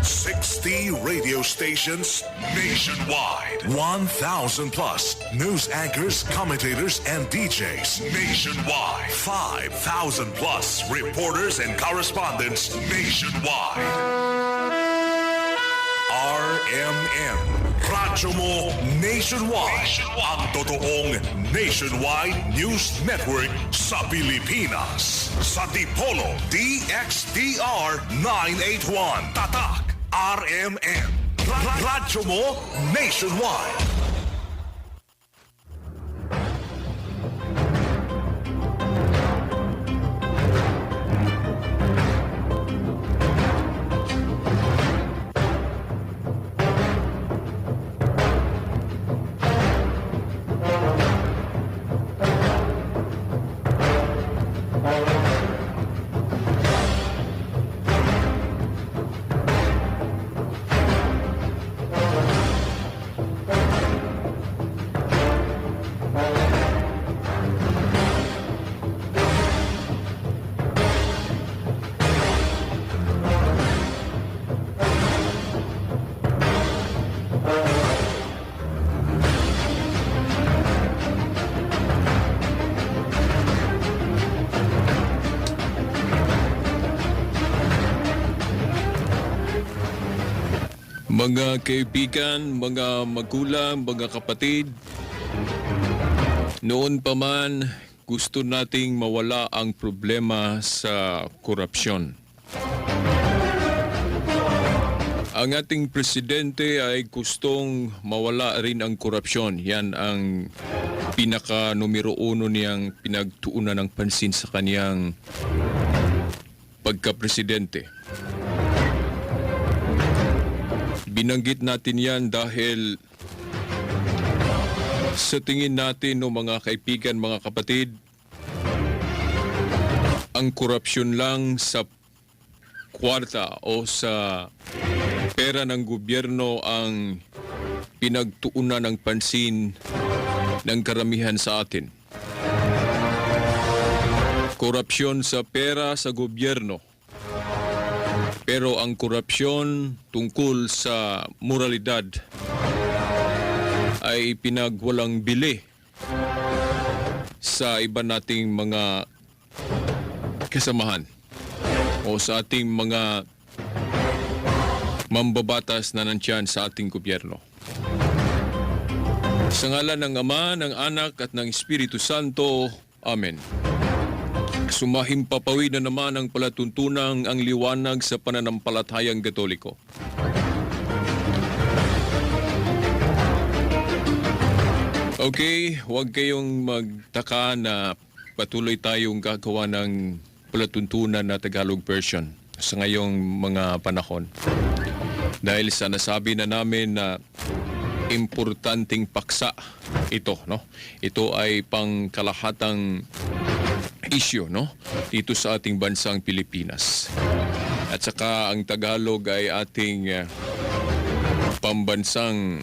60 radio stations nationwide. 1,000 plus news anchors, commentators, and DJs nationwide. 5,000 plus reporters and correspondents nationwide. RMN. Radyo mo nationwide. Ang totoong nationwide news network sa Pilipinas. Sa Dipolo DXDR 981. Tatak RMN. Radyo mo nationwide. Mga kaibigan, mga magulang, mga kapatid, noon pa man gusto nating mawala ang problema sa korupsyon. Ang ating presidente ay gustong mawala rin ang korupsyon. Yan ang pinaka-numero 1 niyang pinagtuunan ng pansin sa kaniyang pagka-presidente. Binanggit natin yan dahil sa tingin natin no mga kaibigan, mga kapatid, ang korupsyon lang sa kwarta o sa pera ng gobyerno ang pinagtuunan ng pansin ng karamihan sa atin. Korupsyon sa pera sa gobyerno. Pero ang korupsyon tungkol sa moralidad ay pinagwalang bili sa iba nating mga kasamahan o sa ating mga mambabatas na nandyan sa ating gobyerno. Sa ngalan ng Ama, ng Anak at ng Espiritu Santo. Amen. Sumahimpapawid na naman ang palatuntunang ang liwanag sa pananampalatayang Katoliko. Okay, huwag kayong magtaka na patuloy tayong gagawa ng palatuntunan na Tagalog version sa ngayong mga panahon. Dahil sa nasabi na namin na importanteng paksa ito, no? Ito ay pangkalahatang issue, no? Dito sa ating bansang Pilipinas. At saka ang Tagalog ay ating pambansang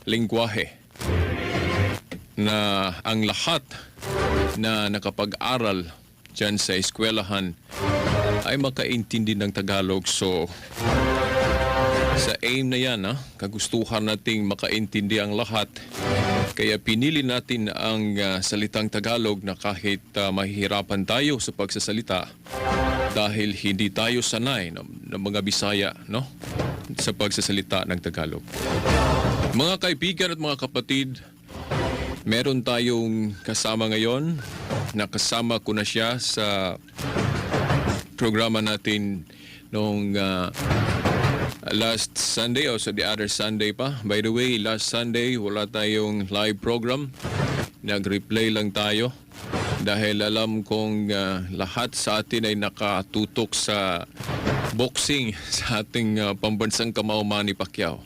lingwahe na ang lahat na nakapag-aral dyan sa eskwelahan ay makaintindi ng Tagalog. So, sa aim na yan, kagustuhan nating makaintindi ang lahat. Kaya pinili natin ang salitang Tagalog na kahit mahihirapan tayo sa pagsasalita dahil hindi tayo sanay ng mga Bisaya, no? Sa pagsasalita ng Tagalog. Mga kaibigan at mga kapatid, meron tayong kasama ngayon. Nakasama ko na siya sa programa natin noong last Sunday o sa the other Sunday pa. By the way, last Sunday wala tayong live program. Nag-replay lang tayo dahil alam kong lahat sa atin ay nakatutok sa boxing sa ating pambansang kamao Manny Pacquiao.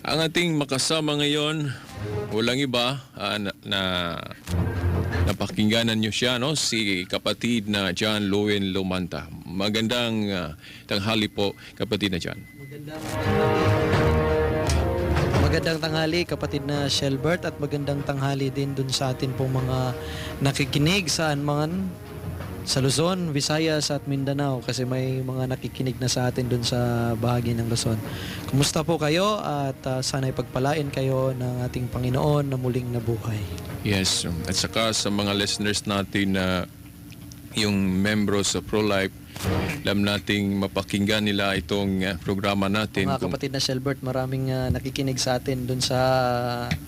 Ang ating makasama ngayon, walang iba na napakingganan niyo siya, no? Si kapatid na John Lowen Lumanta. Magandang tanghali po, kapatid na John. Magandang tanghali, kapatid na Shelbert, at magandang tanghali din dun sa atin pong mga nakikinig saan man sa Luzon, Visayas at Mindanao kasi may mga nakikinig na sa atin dun sa bahagi ng Luzon. Kumusta po kayo at sana'y pagpalain kayo ng ating Panginoon na muling nabuhay. Yes, at saka sa mga listeners natin na yung membro sa Pro-Life, alam nating mapakinggan nila itong programa natin. Mga kapatid na Shelbert, maraming nakikinig sa atin dun sa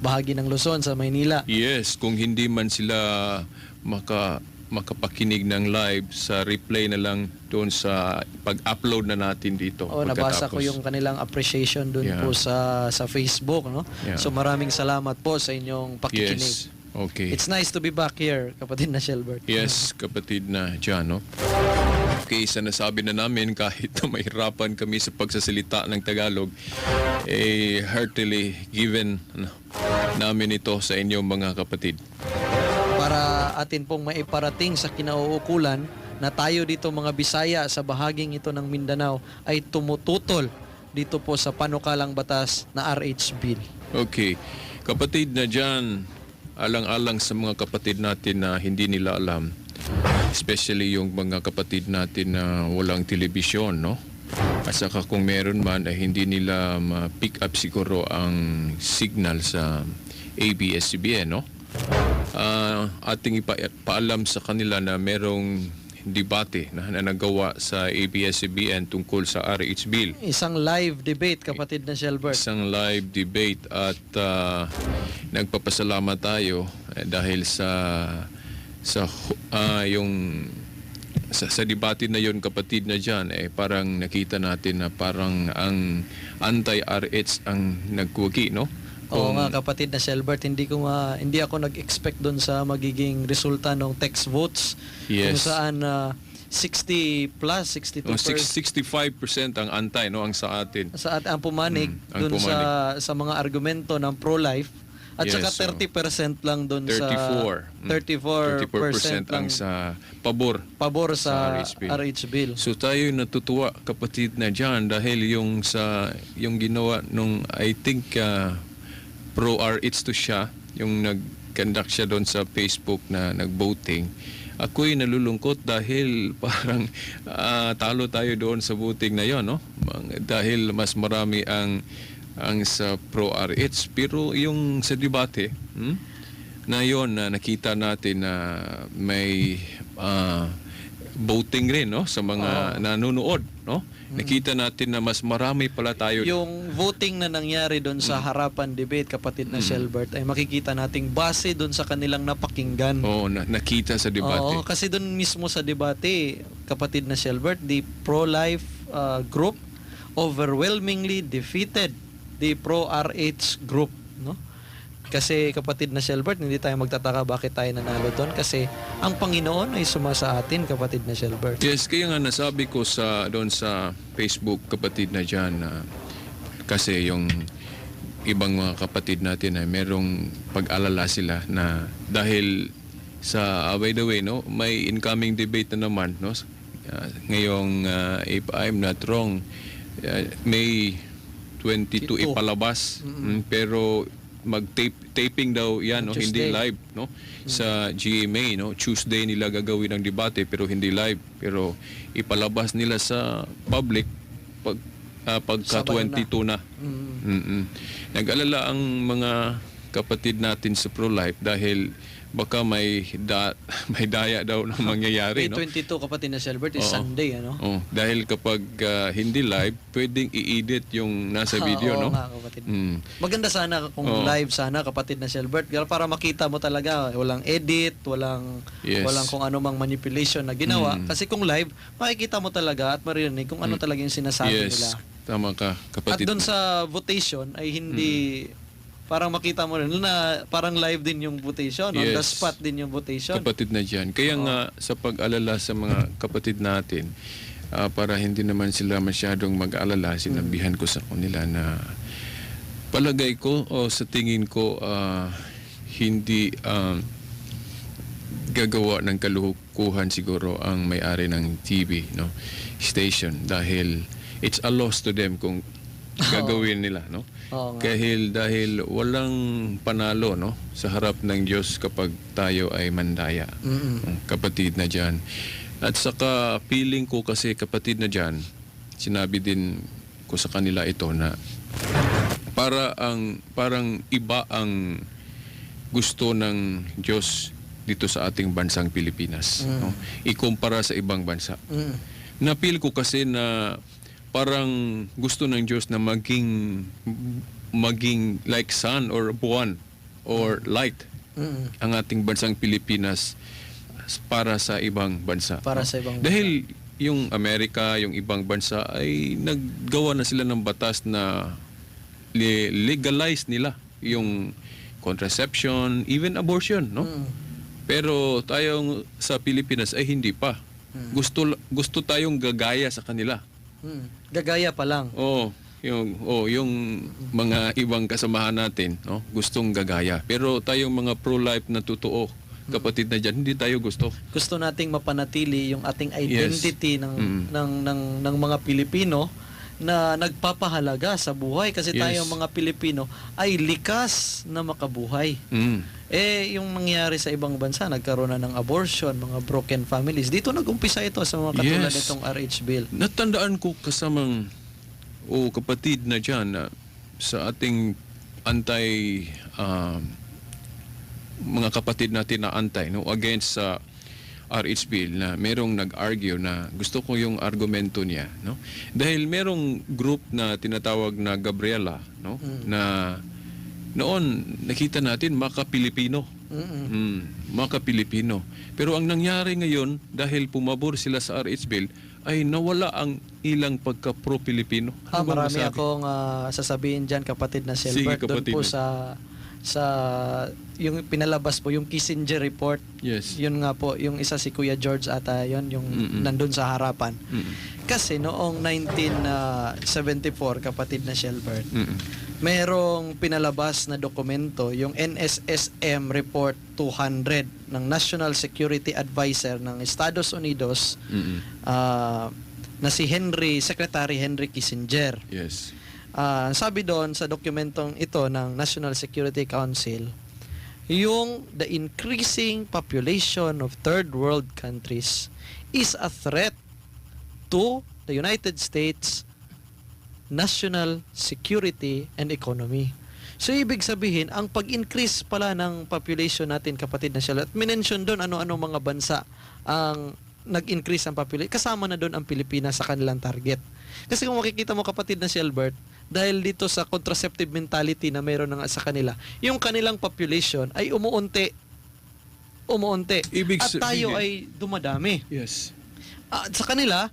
bahagi ng Luzon, sa Maynila. Yes, kung hindi man sila makapakinig ng live, sa replay na lang doon sa pag-upload na natin dito. Oh, nabasa ko yung kanilang appreciation doon po sa Facebook, no? Yeah. So maraming salamat po sa inyong pakikinig. Yes, okay. It's nice to be back here, kapatid na Shelbert. Yes, kapatid na John, no? Okay, sa nasabi na namin, kahit na mahirapan kami sa pagsasalita ng Tagalog, heartily given namin ito sa inyong mga kapatid. Para atin pong maiparating sa kinauukulan na tayo dito mga Bisaya sa bahaging ito ng Mindanao ay tumututol dito po sa panukalang batas na RH Bill. Okay, kapatid na dyan, alang-alang sa mga kapatid natin na hindi nila alam, especially yung mga kapatid natin na walang telebisyon, no? At saka kung meron man ay hindi nila ma-pick up siguro ang signal sa ABS-CBN, no? Ating ipaalam sa kanila na merong debate na nagawa sa ABS-CBN tungkol sa RH Bill. Isang live debate, kapatid na Shelbert. Isang live debate at nagpapasalamat tayo dahil sa debate na yon, kapatid na dyan, parang nakita natin na parang ang anti-RH ang nagkuwagi, no? Oo nga, kapatid na Shelbert, hindi ako nag-expect doon sa magiging resulta ng text votes. Yes. Kung saan 60 plus, 62%. 65% ang anti, no, ang sa atin. Ang pumanig ang doon pumanig. sa mga argumento ng pro-life. At Yes, saka 30% lang doon sa 34% ang sa pabor sa RH Bill. RH Bill. So tayo natutuwa, kapatid na dyan, dahil yung ginawa nung I think pro-RH to siya, yung nag-conduct siya doon sa Facebook na nag-voting. Ako'y nalulungkot dahil parang talo tayo doon sa voting na yon, no? Dahil mas marami ang sa pro-RH. Pero yung sa debate, na yon na nakita natin na may voting rin, no, sa mga nanonood, no? Nakita natin na mas marami pala tayo. Yung voting na nangyari doon sa harapan debate, kapatid na Shelbert, ay makikita nating base doon sa kanilang napakinggan. Oo, nakita sa debate. Oo, kasi doon mismo sa debate, kapatid na Shelbert, the pro-life group overwhelmingly defeated the pro-RH group, no? Kasi kapatid na Shelbert, hindi tayo magtataka bakit tayo nanalo doon kasi ang Panginoon ay sumasa atin, kapatid na Shelbert. Yes, kaya nga nasabi ko doon sa Facebook, kapatid na dyan, kasi yung ibang mga kapatid natin ay merong pag-alala sila na dahil sa by the way, no, may incoming debate na naman, no, ngayong if I'm not wrong, May 22 ipalabas. Pero mag-taping daw yan, no? Hindi live, no? Sa GMA, no? Tuesday nila gagawin ang debate pero hindi live. Pero ipalabas nila sa public pagka 22 na. Nag-alala ang mga kapatid natin sa pro-life dahil baka may daya daw na mangyayari, May no? 22, kapatid na Shelbert, is Sunday, ano? Oh, dahil kapag hindi live, pwedeng i-edit yung nasa video, Oo no? nga, kapatid. Maganda sana kung live sana, kapatid na Shelbert, para makita mo talaga, walang edit, walang kung ano mang manipulation na ginawa. Kasi kung live, makikita mo talaga at maririnig kung ano talaga yung sinasabi nila. Tama ka, At kapatid. doon sa votation ay hindi parang makita mo rin na parang live din yung votation, on the spot din yung votation. Kapatid na dyan. Kaya nga sa pag-alala sa mga kapatid natin, para hindi naman sila masyadong mag-alala, sinabihan ko sa kanila na palagay ko o sa tingin ko hindi gagawa ng kalukuhan siguro ang may-ari ng TV, no, station, dahil it's a loss to them kung gagawin nila, no? Dahil walang panalo, no, sa harap ng Diyos kapag tayo ay mandaya. Kapatid na dyan. At saka feeling ko kasi kapatid na dyan, sinabi din ko sa kanila ito na parang iba ang gusto ng Diyos dito sa ating bansang Pilipinas. No? Ikumpara sa ibang bansa. Napil ko kasi na parang gusto ng Diyos na maging like sun or buwan or light ang ating bansang Pilipinas para sa ibang bansa. Para sa ibang bansa. Dahil yung Amerika, yung ibang bansa ay naggawa na sila ng batas na legalize nila yung contraception, even abortion, no? Pero tayong sa Pilipinas ay hindi pa. Gusto tayong gagaya sa kanila. Gagaya pa lang. Yung mga ibang kasamahan natin, no, gustong gagaya. Pero tayong mga pro-life na totoo, kapatid na diyan, hindi tayo gusto. Gusto nating mapanatili yung ating identity Yes. ng mga Pilipino na nagpapahalaga sa buhay kasi Yes. tayong mga Pilipino ay likas na makabuhay. Yung nangyari sa ibang bansa, nagkaroon na ng abortion, mga broken families. Dito nag-umpisa ito sa mga katulad Yes. nitong RH bill. Natandaan ko kasamang kapatid na dyan na sa ating mga kapatid natin na against sa RH bill na merong nag-argue na gusto ko yung argumento niya, no? Dahil merong group na tinatawag na Gabriela, no? Na noon nakita natin maka-Pilipino. Maka-Pilipino. Pero ang nangyari ngayon dahil pumabor sila sa RH bill ay nawala ang ilang pagka-pro-Pilipino. Ano bang Marami masabi? akong sasabihin dyan, kapatid na Sige, Silbert, doon kapatid po na. sa yung pinalabas po, yung Kissinger report. Yes. Yun nga po, yung isa si Kuya George ata yun, yung nandun sa harapan. Kasi noong 1974, kapatid na Shelbert, merong pinalabas na dokumento, yung NSSM Report 200 ng National Security Advisor ng Estados Unidos na si Secretary Henry Kissinger. Yes. Sabi doon sa dokumentong ito ng National Security Council, yung the increasing population of third world countries is a threat to the United States national security and economy. So, ibig sabihin, ang pag-increase pala ng population natin, kapatid na siya, at minention doon ano-ano mga bansa ang nag-increase ang population. Kasama na doon ang Pilipinas sa kanilang target. Kasi kung makikita mo, kapatid na si Albert, dahil dito sa contraceptive mentality na mayroon na sa kanila, yung kanilang population ay umuunti. Ibig At tayo sabihin- ay dumadami. Yes. Sa kanila,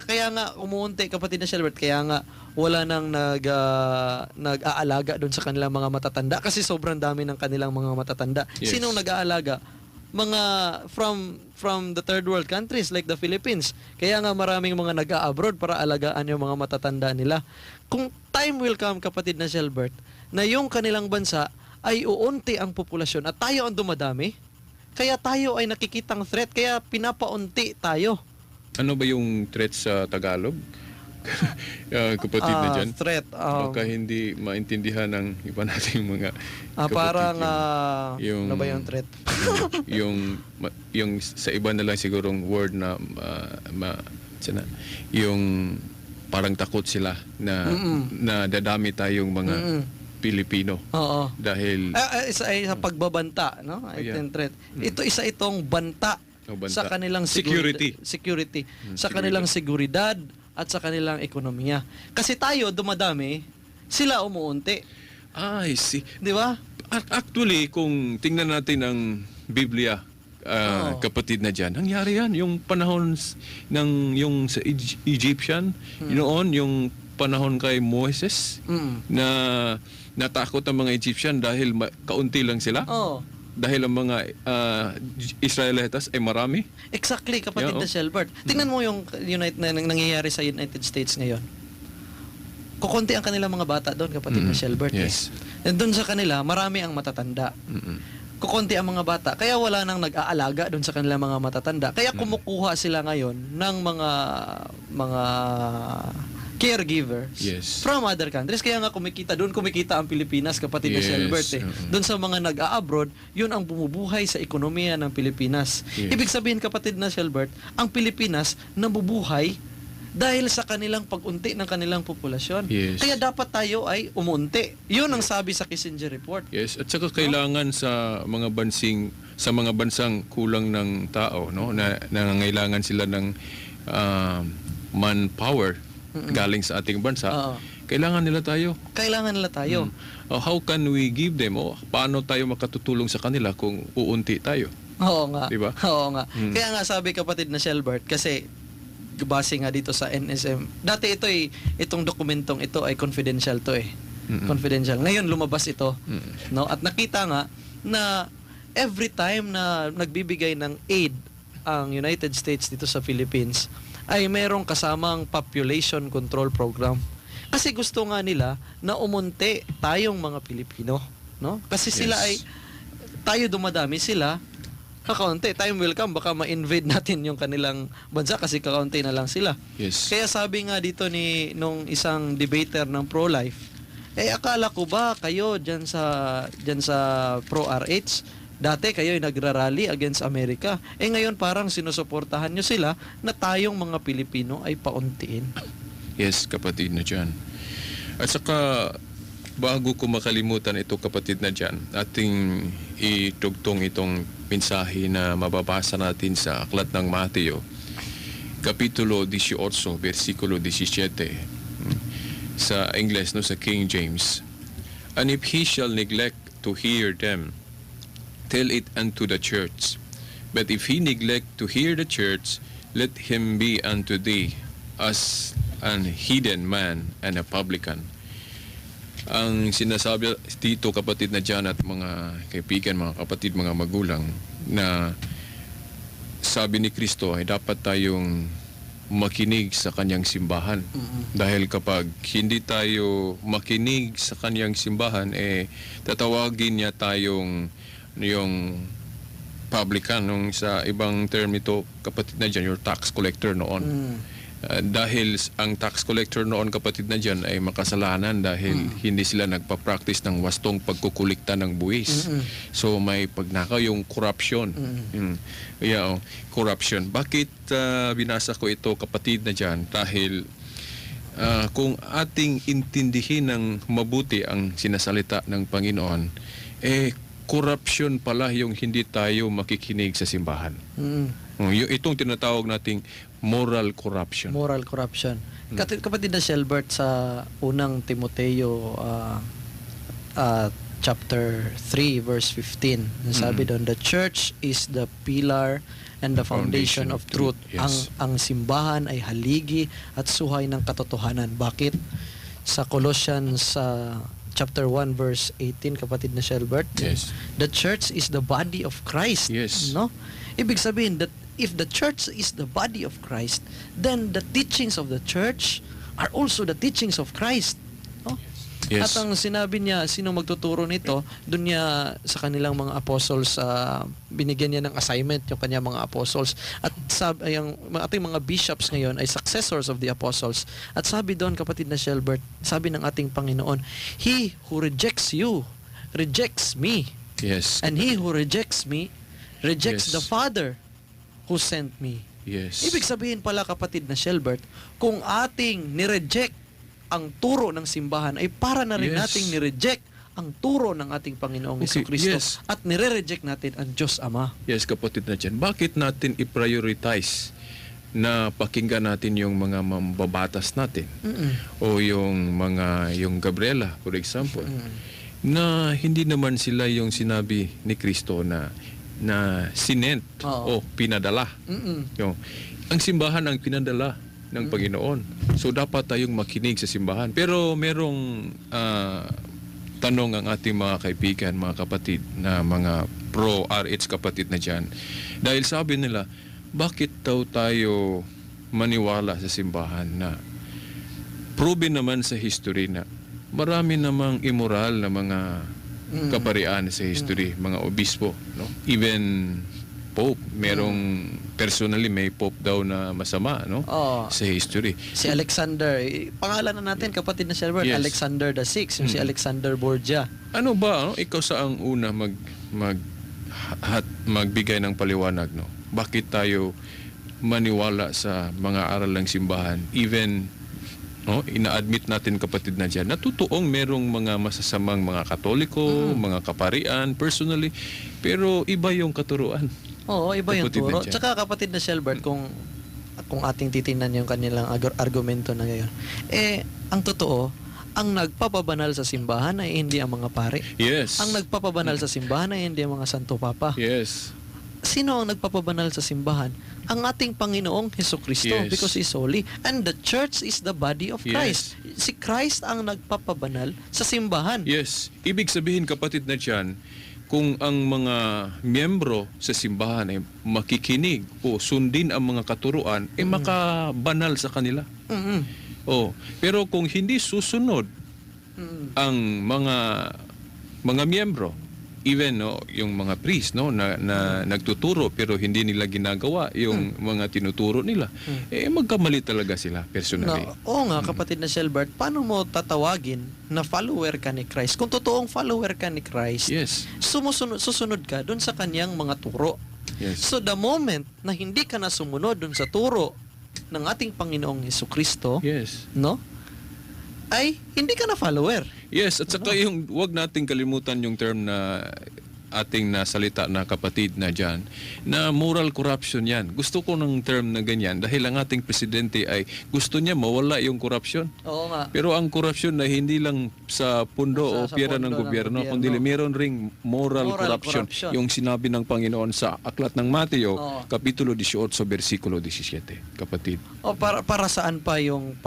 kaya nga umuunti, kapatid na Shelbert, kaya nga wala nang nag-aalaga doon sa kanilang mga matatanda kasi sobrang dami ng kanilang mga matatanda. Yes. Sinong nag-aalaga? Mga from the third world countries like the Philippines. Kaya nga maraming mga nag-a-abroad para alagaan yung mga matatanda nila. Kung time will come, kapatid na Shelbert, na yung kanilang bansa ay uunti ang populasyon at tayo ang dumadami, kaya tayo ay nakikitang threat, kaya pinapaunti tayo. Ano ba yung threat sa Tagalog? Kapatid na dyan. Threat. Baka hindi maintindihan ng iba nating mga kapatid. Parang, yung- ano ba yung threat? yung sa iba na lang sigurong word na yung parang takot sila na dadami tayong mga Pilipino Oo. dahil Isa ay sa pagbabanta, no? Yeah. Threat. Ito isa itong banta, Banta. sa kanilang Security. security, sa kanilang seguridad at sa kanilang ekonomiya. Kasi tayo dumadami, sila umuunti, I see. di ba? Actually, kung tingnan natin ang Biblia, kapatid na dyan, nangyari yan. Yung panahon yung sa Egyptian, noon, yung panahon kay Moses, na natakot ang mga Egyptian dahil kaunti lang sila. Oh. Dahil ang mga Israelitas ay marami. Exactly, kapatid Yeah, na Shelbert. Tingnan mo yung nangyayari sa United States ngayon. Kukunti ang kanilang mga bata doon, kapatid na Shelbert. Yes. Doon sa kanila, marami ang matatanda. Kukunti ang mga bata. Kaya wala nang nag-aalaga doon sa kanilang mga matatanda. Kaya kumukuha sila ngayon ng mga caregivers Yes. from other countries. Kaya nga doon kumikita ang Pilipinas, kapatid na Yes, Shelbert. oo. Doon sa mga nag-a-abroad, yun ang bumubuhay sa ekonomiya ng Pilipinas. Yes. Ibig sabihin, kapatid na Shelbert, ang Pilipinas nabubuhay dahil sa kanilang pag-unti ng kanilang populasyon. Yes. Kaya dapat tayo ay umunti. Yun ang sabi sa Kissinger Report. Yes, at saka kailangan sa mga bansang kulang ng tao, no, na nangangailangan sila ng manpower galing sa ating bansa. Oo. Kailangan nila tayo. Kailangan nila tayo. How can we give them? Paano tayo makatutulong sa kanila kung uunti tayo? Oo nga. Diba? Oo nga. Kaya nga sabi, kapatid na Shelbert, kasi base nga dito sa NSM. Dati itong dokumentong ito ay confidential to eh. Confidential. Ngayon lumabas ito, no? At nakita nga na every time na nagbibigay ng aid ang United States dito sa Philippines ay merong kasamang population control program. Kasi gusto nga nila na umunti tayong mga Pilipino, no? Kasi sila Yes. tayo dumadami, sila kakaunti. Time will come, baka ma-invade natin yung kanilang bansa kasi kakaunti na lang sila. Yes. Kaya sabi nga dito nung isang debater ng pro-life, akala ko ba kayo dyan sa pro-RH, dati kayo ay nagrarally against America. Ngayon parang sinusuportahan nyo sila na tayong mga Pilipino ay pauntiin. Yes, kapatid na dyan. At saka, bago ko makalimutan ito, kapatid na dyan, ating itugtong itong mensahe na mababasa natin sa Aklat ng Mateo, Kapitulo 18, versikulo 17, sa English, no, sa King James. And if he shall neglect to hear them, tell it unto the church. But if he neglect to hear the church, let him be unto thee as an hidden man and a publican. Ang sinasabi dito, kapatid na dyan at mga kaibigan, mga kapatid, mga magulang, na sabi ni Kristo ay dapat tayong makinig sa kanyang simbahan. Dahil kapag hindi tayo makinig sa kanyang simbahan, tatawagin niya tayong yung publican, nung sa ibang term nito, kapatid na dyan, your tax collector noon. Dahil ang tax collector noon, kapatid na dyan, ay makasalanan dahil hindi sila nagpa-practice ng wastong pagkukulikta ng buwis. So may pagnakaw, yung corruption. Corruption. Bakit binasa ko ito, kapatid na dyan? Dahil kung ating intindihin ng mabuti ang sinasalita ng Panginoon, corruption pala yung hindi tayo makikinig sa simbahan. Itong tinatawag nating moral corruption. Moral corruption. Kapatid na Shelbert, sa unang Timoteo chapter 3 verse 15, sabi doon, the church is the pillar and the foundation of truth. Yes. Ang simbahan ay haligi at suhay ng katotohanan. Bakit? Sa Colossians chapter 1 verse 18, kapatid na Shelbert, Yes. the church is the body of Christ. Yes. No? Ibig sabihin that if the church is the body of Christ, then the teachings of the church are also the teachings of Christ. No? Yes. At ang sinabi niya, sino magtuturo nito, doon niya sa kanilang mga apostles, binigyan niya ng assignment yung kanyang mga apostles. At yung ating mga bishops ngayon ay successors of the apostles. At sabi doon, kapatid na Shelbert, sabi ng ating Panginoon, he who rejects you, rejects me. Yes. And he who rejects me, rejects Yes. the Father who sent me. Yes. Ibig sabihin pala, kapatid na Shelbert, kung ating nireject ang turo ng simbahan, ay para na rin Yes. nating nireject ang turo ng ating Panginoong Okay, Jesucristo. yes. At nire-reject natin ang Diyos Ama. Yes, kapatid na dyan. Bakit natin i-prioritize na pakinggan natin yung mga mambabatas natin? O yung Gabriela, for example, na hindi naman sila yung sinabi ni Kristo na sinent o Oo. pinadala. Yung, ang simbahan ang pinadala ng Panginoon. So dapat tayong makinig sa simbahan. Pero merong tanong ang ating mga kaibigan, mga kapatid, na mga pro-RH kapatid na dyan. Dahil sabi nila, bakit daw tayo maniwala sa simbahan na proven naman sa history na marami namang immoral na mga kaparian sa history, mga obispo, no? Even Pope, merong personally may pope daw na masama, no? Oo. Sa history. Si Alexander, pangalan na natin, kapatid na Shelbert, Yes. Alexander the Sixth, yung si Alexander Borgia. Ano ba, no? Ikaw sa ang una magbigay ng paliwanag, no? Bakit tayo maniwala sa mga aral ng simbahan? Even, no, ina-admit natin, kapatid na dyan, na totoong merong mga masasamang mga Katoliko, mga kaparian, personally, pero iba yung katuruan. Oo, iba yung Kapatid na turo. dyan. Tsaka kapatid na Shelbert, kung ating titingnan yung kanilang argumento na ngayon, ang totoo, ang nagpapabanal sa simbahan ay hindi ang mga pare. Yes. Ang nagpapabanal sa simbahan ay hindi ang mga Santo Papa. Yes. Sino ang nagpapabanal sa simbahan? Ang ating Panginoong Hesukristo, Yes. because He's holy. And the church is the body of Christ. Si Christ ang nagpapabanal sa simbahan. Yes. Ibig sabihin, kapatid na dyan, kung ang mga miyembro sa simbahan ay makikinig o sundin ang mga katuruan, makabanal sa kanila. Mm-mm. Oh, pero kung hindi susunod ang mga miyembro, even yung mga priest na nagtuturo pero hindi nila ginagawa yung mga tinuturo nila, magkamali talaga sila personally. Oo nga, kapatid na Shelbert, paano mo tatawagin na follower ka ni Christ? Kung totoong follower ka ni Christ, Yes. susunod ka dun sa kanyang mga turo. Yes. So the moment na hindi ka na sumunod dun sa turo ng ating Panginoong Hesukristo, Yes. no? Ay hindi ka na follower. Yes, at saka yung wag nating kalimutan yung term na ating nasalita na kapatid na dyan, na moral corruption yan. Gusto ko ng term na ganyan dahil ang ating presidente ay gusto niya mawala yung corruption. Oo nga. Pero ang corruption na hindi lang sa pundo o Sa pera pondo ng ng gobyerno, gobyerno. kundi meron ring moral corruption. corruption. Yung sinabi ng Panginoon sa Aklat ng Mateo, Oo. Kapitulo 18, versikulo 17, kapatid. O para saan pa yung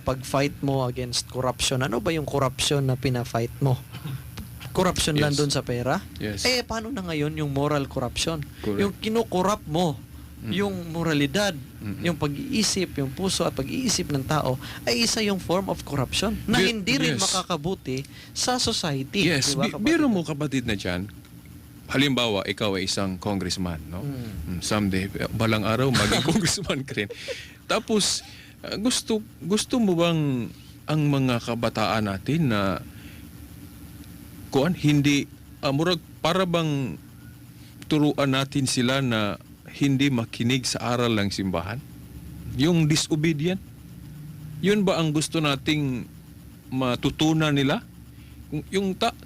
pag-fight mo against corruption? Ano ba yung corruption na pina-fight mo? Corruption lang Yes. doon sa pera? Yes. Paano na ngayon yung moral corruption? Correct. Yung kinukorrupt mo, yung moralidad, yung pag-iisip, yung puso at pag-iisip ng tao ay isa yung form of corruption na hindi rin Yes. makakabuti sa society. Yes, Diba, kapatid? biro mo, kapatid na dyan, halimbawa, ikaw ay isang congressman, no? Someday, balang araw, maging congressman ka rin. Tapos, gusto mo bang ang mga kabataan natin na hindi, murag, para bang turuan natin sila na hindi makinig sa aral ng simbahan? Yung disobedient? Yun ba ang gusto nating matutunan nila?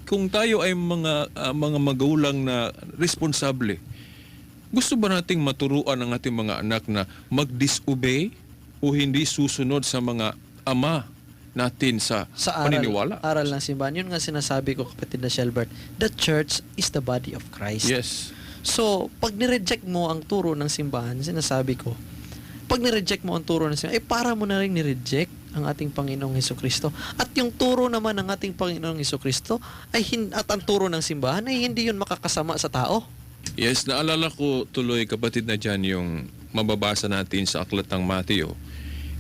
Kung tayo ay mga magulang na responsable, gusto ba nating maturuan ang ating mga anak na mag-disobey o hindi susunod sa mga ama natin sa paniniwala? Aral ng simbahan. Yun nga sinasabi ko, kapatid na Shelbert, the church is the body of Christ. Yes. So, pag nireject mo ang turo ng simbahan, sinasabi ko, pag nireject mo ang turo ng simbahan, para mo na rin nireject ang ating Panginoong Hesukristo. At yung turo naman ng ating Panginoong Hesukristo at ang turo ng simbahan ay hindi yun makakasama sa tao. Yes, naalala ko tuloy, kapatid na dyan, yung mababasa natin sa Aklat ng Mateo,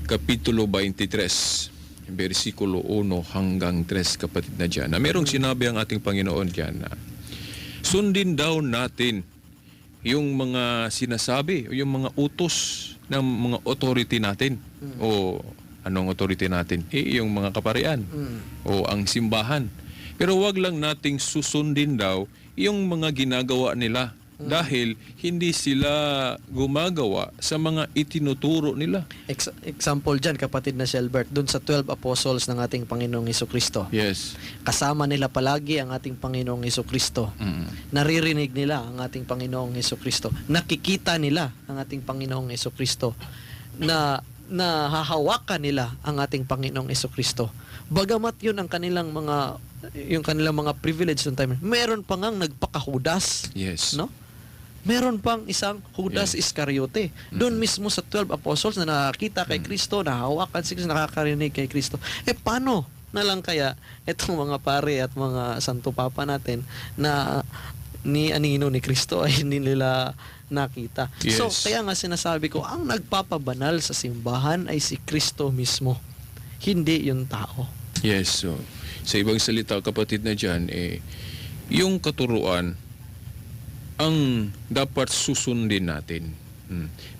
Kapitulo 23, versikulo 1 hanggang 3, kapatid na dyan, na merong sinabi ang ating Panginoon dyan na sundin daw natin yung mga sinasabi o yung mga utos ng mga authority natin. O anong authority natin? Yung mga kaparian o ang simbahan. Pero wag lang nating susundin daw yung mga ginagawa nila dahil hindi sila gumagawa sa mga itinuturo nila. Example dyan, kapatid na Shelbert, dun sa 12 apostles ng ating Panginoong Hesukristo. Yes. Kasama nila palagi ang ating Panginoong Hesukristo. Naririnig nila ang ating Panginoong Hesukristo. Nakikita nila ang ating Panginoong Hesukristo. Na hahawakan nila ang ating Panginoong Hesukristo. Bagamat yun ang kanilang mga privilege ng time, meron pa ngang nagpakahudas. Yes. No? Meron pang isang Judas Iscariote. Doon mismo sa 12 apostles na nakakita kay Kristo, nahawakan si Kristo, nakakarinig kay Kristo. Paano na lang kaya itong mga pare at mga Santo Papa natin na ni Kristo ay hindi nila nakita. Yes. So, kaya nga sinasabi ko, ang nagpapabanal sa simbahan ay si Kristo mismo. Hindi yung tao. Yes. So, sa ibang salita, kapatid na dyan, yung katuruan ang dapat susundin natin,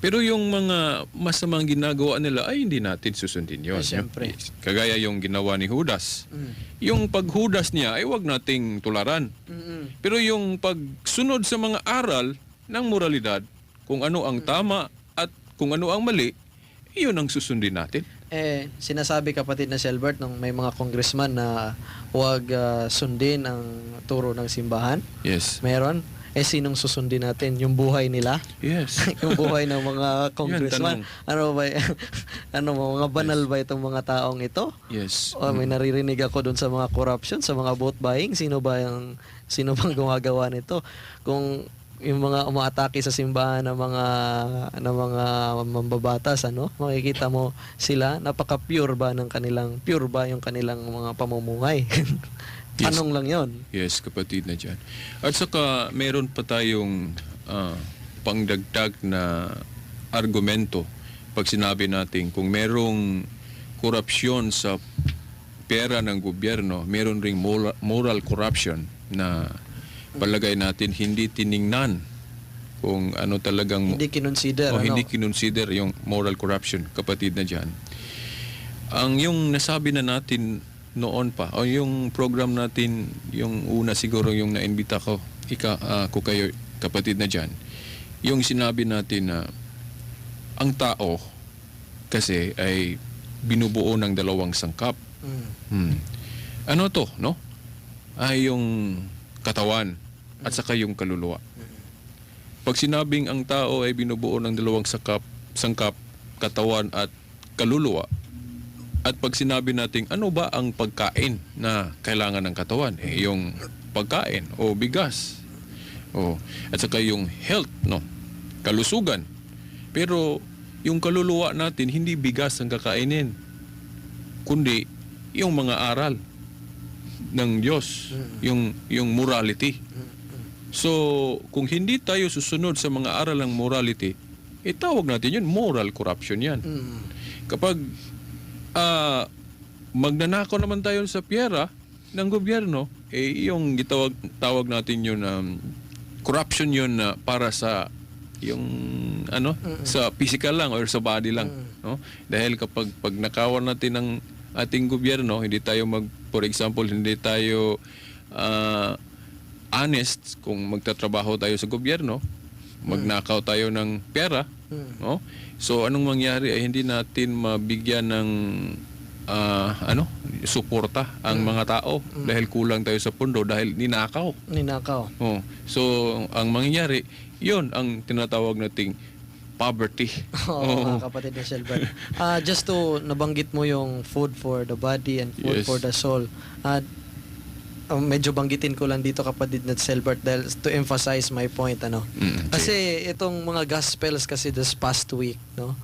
Pero yung mga masamang ginagawa nila ay hindi natin susundin yun. Ay, siyempre. Yes. Kagaya yung ginawa ni Judas. Mm. Yung paghudas niya ay wag nating tularan. Mm-mm. Pero yung pagsunod sa mga aral ng moralidad, kung ano ang tama at kung ano ang mali, iyon ang susundin natin. Sinasabi kapatid na Selbert ng may mga congressman na huwag sundin ang turo ng simbahan. Yes. Meron. Sinong susundin natin? Yung buhay nila? Yes. Yung buhay ng mga congressman? Ano ba? Mga banal ba itong mga taong ito? Yes. O may naririnig ako doon sa mga corruption, sa mga vote buying. Sino bang gumagawa nito? Kung yung mga umaatake sa simbahan ng mga mambabatas, makikita mo sila, napaka-pure ba yung kanilang mga pamumuhay. Yes. Anong lang yon? Yes, kapatid na dyan. At saka meron pa tayong pangdagdag na argumento pag sinabi natin kung merong korupsyon sa pera ng gobyerno, meron ring moral corruption na palagay natin hindi tiningnan kung ano talagang Hindi kinonsider. hindi kinonsider yung moral corruption, kapatid na dyan. Ang yung nasabi na natin noon pa, o yung program natin, yung una siguro yung naimbita ko, ko kayo, kapatid na dyan, yung sinabi natin na ang tao kasi ay binubuo ng dalawang sangkap. Ano to, no? Ay yung katawan at saka yung kaluluwa. Pag sinabing ang tao ay binubuo ng dalawang sangkap, katawan at kaluluwa, at pag sinabi natin, ano ba ang pagkain na kailangan ng katawan? Yung pagkain o bigas. At saka yung health, no? Kalusugan. Pero yung kaluluwa natin, hindi bigas ang kakainin, kundi yung mga aral ng Diyos, yung morality. So, kung hindi tayo susunod sa mga aral ng morality, tawag natin yun, moral corruption yan. Kapag magnanakaw naman tayo sa pera ng gobyerno, yung tawag natin yun, corruption yun para sa yung sa physical lang or sa body lang, no? Dahil kapag nakawan natin ng ating gobyerno, for example, hindi tayo honest kung magtatrabaho tayo sa gobyerno, magnakaw tayo ng pera, no? So anong mangyari ay hindi natin mabigyan ng suporta ang mga tao dahil kulang tayo sa pundo dahil ninakaw. So ang mangyayari, 'yon ang tinatawag nating poverty. Oo, mga kapatid na Selbert. Just to nabanggit mo yung food for the body and food Yes. for the soul. Medyo banggitin ko lang dito kapatid na Selbert dahil to emphasize my point kasi itong mga gospels kasi this past week, no,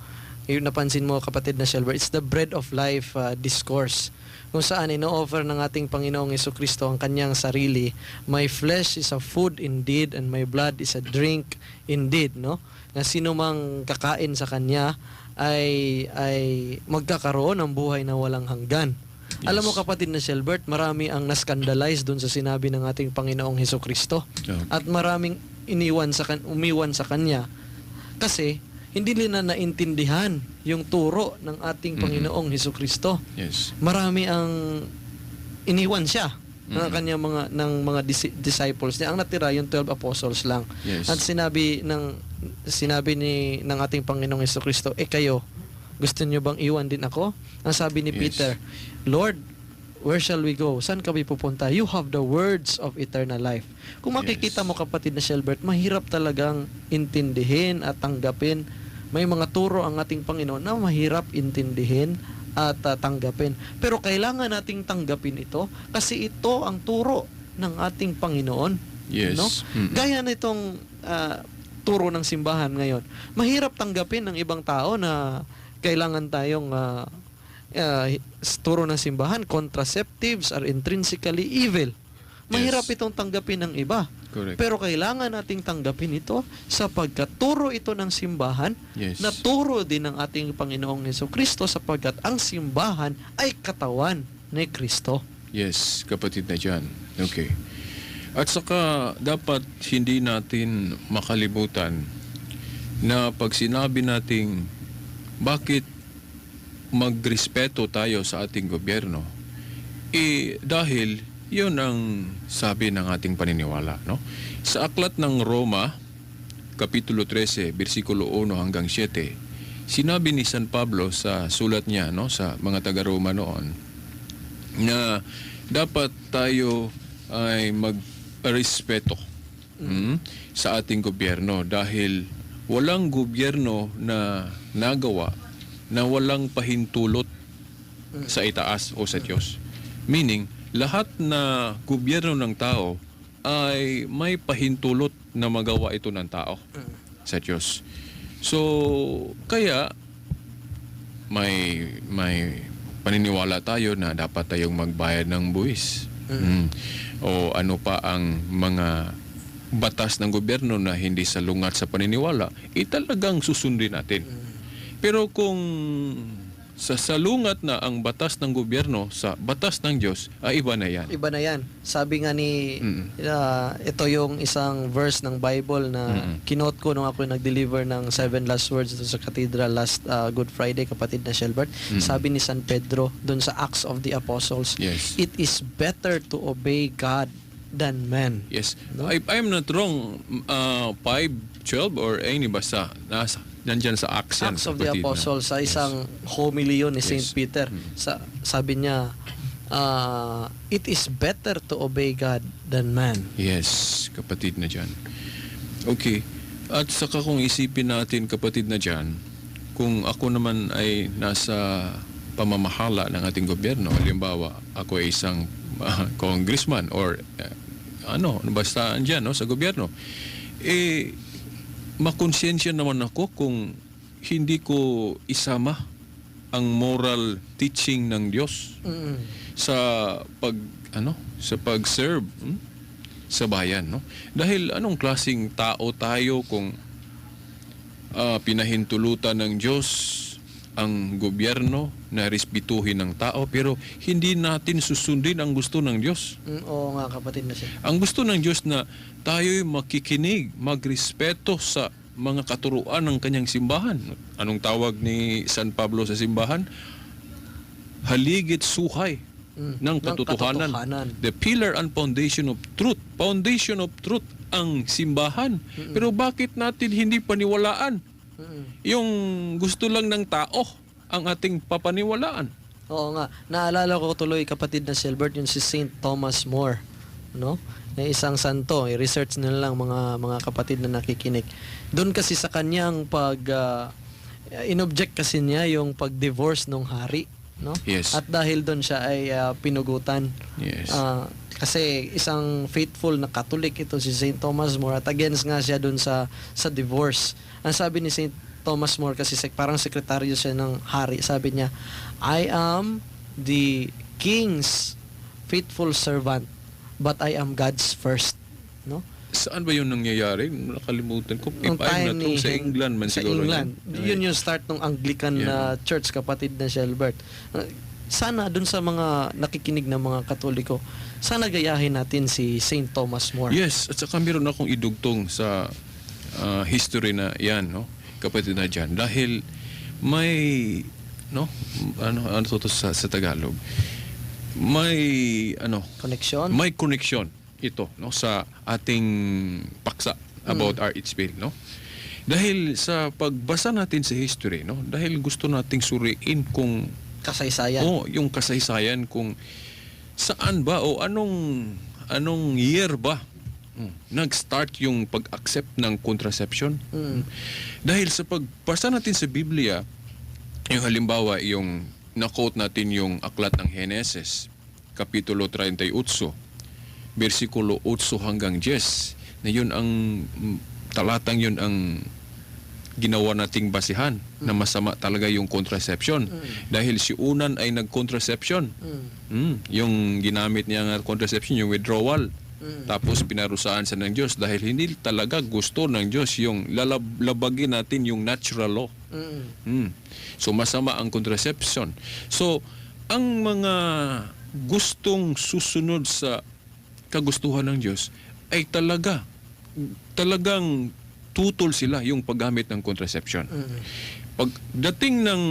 yung napansin mo kapatid na Selbert, it's the bread of life discourse kung saan ino-offer ng ating Panginoong Jesucristo ang kanyang sarili. My flesh is a food indeed and my blood is a drink indeed, no, na sino mang kakain sa kanya ay magkakaroon ng buhay na walang hanggan. Yes. Alam mo kapatid na Selbert, marami ang naskandalize doon sa sinabi ng ating Panginoong Hesukristo. Yeah. At maraming umiwan sa Kanya kasi hindi nila naintindihan yung turo ng ating Panginoong Hesukristo. Yes. Marami ang iniwan siya ng kanyang mga disciples niya. Ang natira yung 12 apostles lang. Yes. At sinabi ng ating Panginoong Hesukristo, kayo, gusto niyo bang iwan din ako? Ang sabi ni Yes. Peter, Lord, where shall we go? Saan kami pupunta? You have the words of eternal life. Kung makikita mo kapatid na Selbert, mahirap talagang intindihin at tanggapin. May mga turo ang ating Panginoon na mahirap intindihin at tanggapin. Pero kailangan nating tanggapin ito kasi ito ang turo ng ating Panginoon. Yes. No? Gaya nitong turo ng simbahan ngayon. Mahirap tanggapin ng ibang tao na kailangan tayong turo ng simbahan, contraceptives are intrinsically evil. Mahirap Yes. itong tanggapin ng iba. Correct. Pero kailangan nating tanggapin ito sapagkat turo ito ng simbahan Yes. na turo din ng ating Panginoong Jesucristo sapagkat ang simbahan ay katawan ni Kristo. Yes, kapatid na dyan. Okay. At saka dapat hindi natin makalimutan na pag sinabi nating bakit magrespeto tayo sa ating gobyerno, dahil yun ang sabi ng ating paniniwala, no? Sa aklat ng Roma, Kapitulo 13, versikulo 1 hanggang 7, sinabi ni San Pablo sa sulat niya, no, sa mga taga-Roma noon, na dapat tayo ay magrespeto sa ating gobyerno dahil walang gobyerno na nagawa na walang pahintulot sa itaas o sa Diyos. Meaning, lahat na gobyerno ng tao ay may pahintulot na magawa ito ng tao sa Diyos. So, kaya may paniniwala tayo na dapat tayong magbayad ng buwis. O ano pa ang mga batas ng gobyerno na hindi salungat sa paniniwala, talagang susundin natin. Pero kung sa salungat na ang batas ng gobyerno sa batas ng Diyos, iba na yan. Iba na yan. Sabi nga ni, ito yung isang verse ng Bible na kinote ko nung ako nag-deliver ng 7 last words sa cathedral last Good Friday, kapatid na Shelbert. Sabi ni San Pedro dun sa Acts of the Apostles, Yes. it is better to obey God than man. Yes. I'm not wrong. 5:12 or any basta nandyan sa Acts yan, Acts of the kapatid, na. Apostles, sa isang homily yun ni St. Yes. Peter. Sabi niya, it is better to obey God than man. Yes, kapatid na dyan. Okay. At saka kung isipin natin, kapatid na dyan, kung ako naman ay nasa pamamahala ng ating gobyerno, halimbawa, ako ay isang congressman or basta andyan, no, sa gobyerno, makonsensya naman ako kung hindi ko isama ang moral teaching ng Diyos sa pag-serve sa bayan, no? Dahil anong klaseng tao tayo kung pinahintulutan ng Diyos ang gobyerno na respetuhin ng tao pero hindi natin susundin ang gusto ng Diyos. Oo nga, kapatid na siya. Ang gusto ng Diyos na tayo'y makikinig, magrespeto sa mga katuruan ng kanyang simbahan. Anong tawag ni San Pablo sa simbahan? Haligit suhay ng katotohanan. The pillar and foundation of truth. Foundation of truth ang simbahan. Pero bakit natin hindi paniwalaan? Yung gusto lang ng tao ang ating papaniwalaan. Oo nga. Naalala ko tuloy, kapatid na Silbert, yung si Saint Thomas More, no? Na isang santo, i-research nila lang mga kapatid na nakikinig. Doon kasi sa kanyang inobject kasi niya yung pag-divorce ng hari, no? Yes. At dahil doon siya ay pinugutan. Yes. Kasi isang faithful na Catholic ito si Saint Thomas More, at against nga siya doon sa divorce. Ang sabi ni Saint Thomas More kasi parang sekretaryo siya ng hari. Sabi niya, I am the king's faithful servant, but I am God's first. No? Saan ba yun nangyayari? Nakalimutan ko. Sa England man sa siguro. England. Yun yung start ng Anglican na church, kapatid na Shelbert. Sana dun sa mga nakikinig na mga Katoliko, sana gayahin natin si Saint Thomas More. Yes, at saka meron akong idugtong sa history na yan, no? Kapatid na dyan. Dahil may, no? Ano to sa Tagalog? May, Connection? May connection ito, no? Sa ating paksa about RH Bill, no? Dahil sa pagbasa natin sa history, no? Dahil gusto nating suriin kung kasaysayan. yung kasaysayan kung saan ba o anong year ba nag-start yung pag-accept ng contraception. Dahil sa pagbasa natin sa Biblia, yung halimbawa, yung na-quote natin yung aklat ng Genesis, Kapitulo 38, versikulo 8 hanggang 10, na yun ang talatang yun ang ginawa nating basihan na masama talaga yung contraception. Dahil si Unan ay nag-contraception. Yung ginamit niya ng contraception, yung withdrawal. Tapos pinarusahan siya ng Diyos dahil hindi talaga gusto ng Diyos yung labagin natin yung natural law. So masama ang contraception. So ang mga gustong susunod sa kagustuhan ng Diyos ay talagang tutol sila yung paggamit ng contraception. Pagdating ng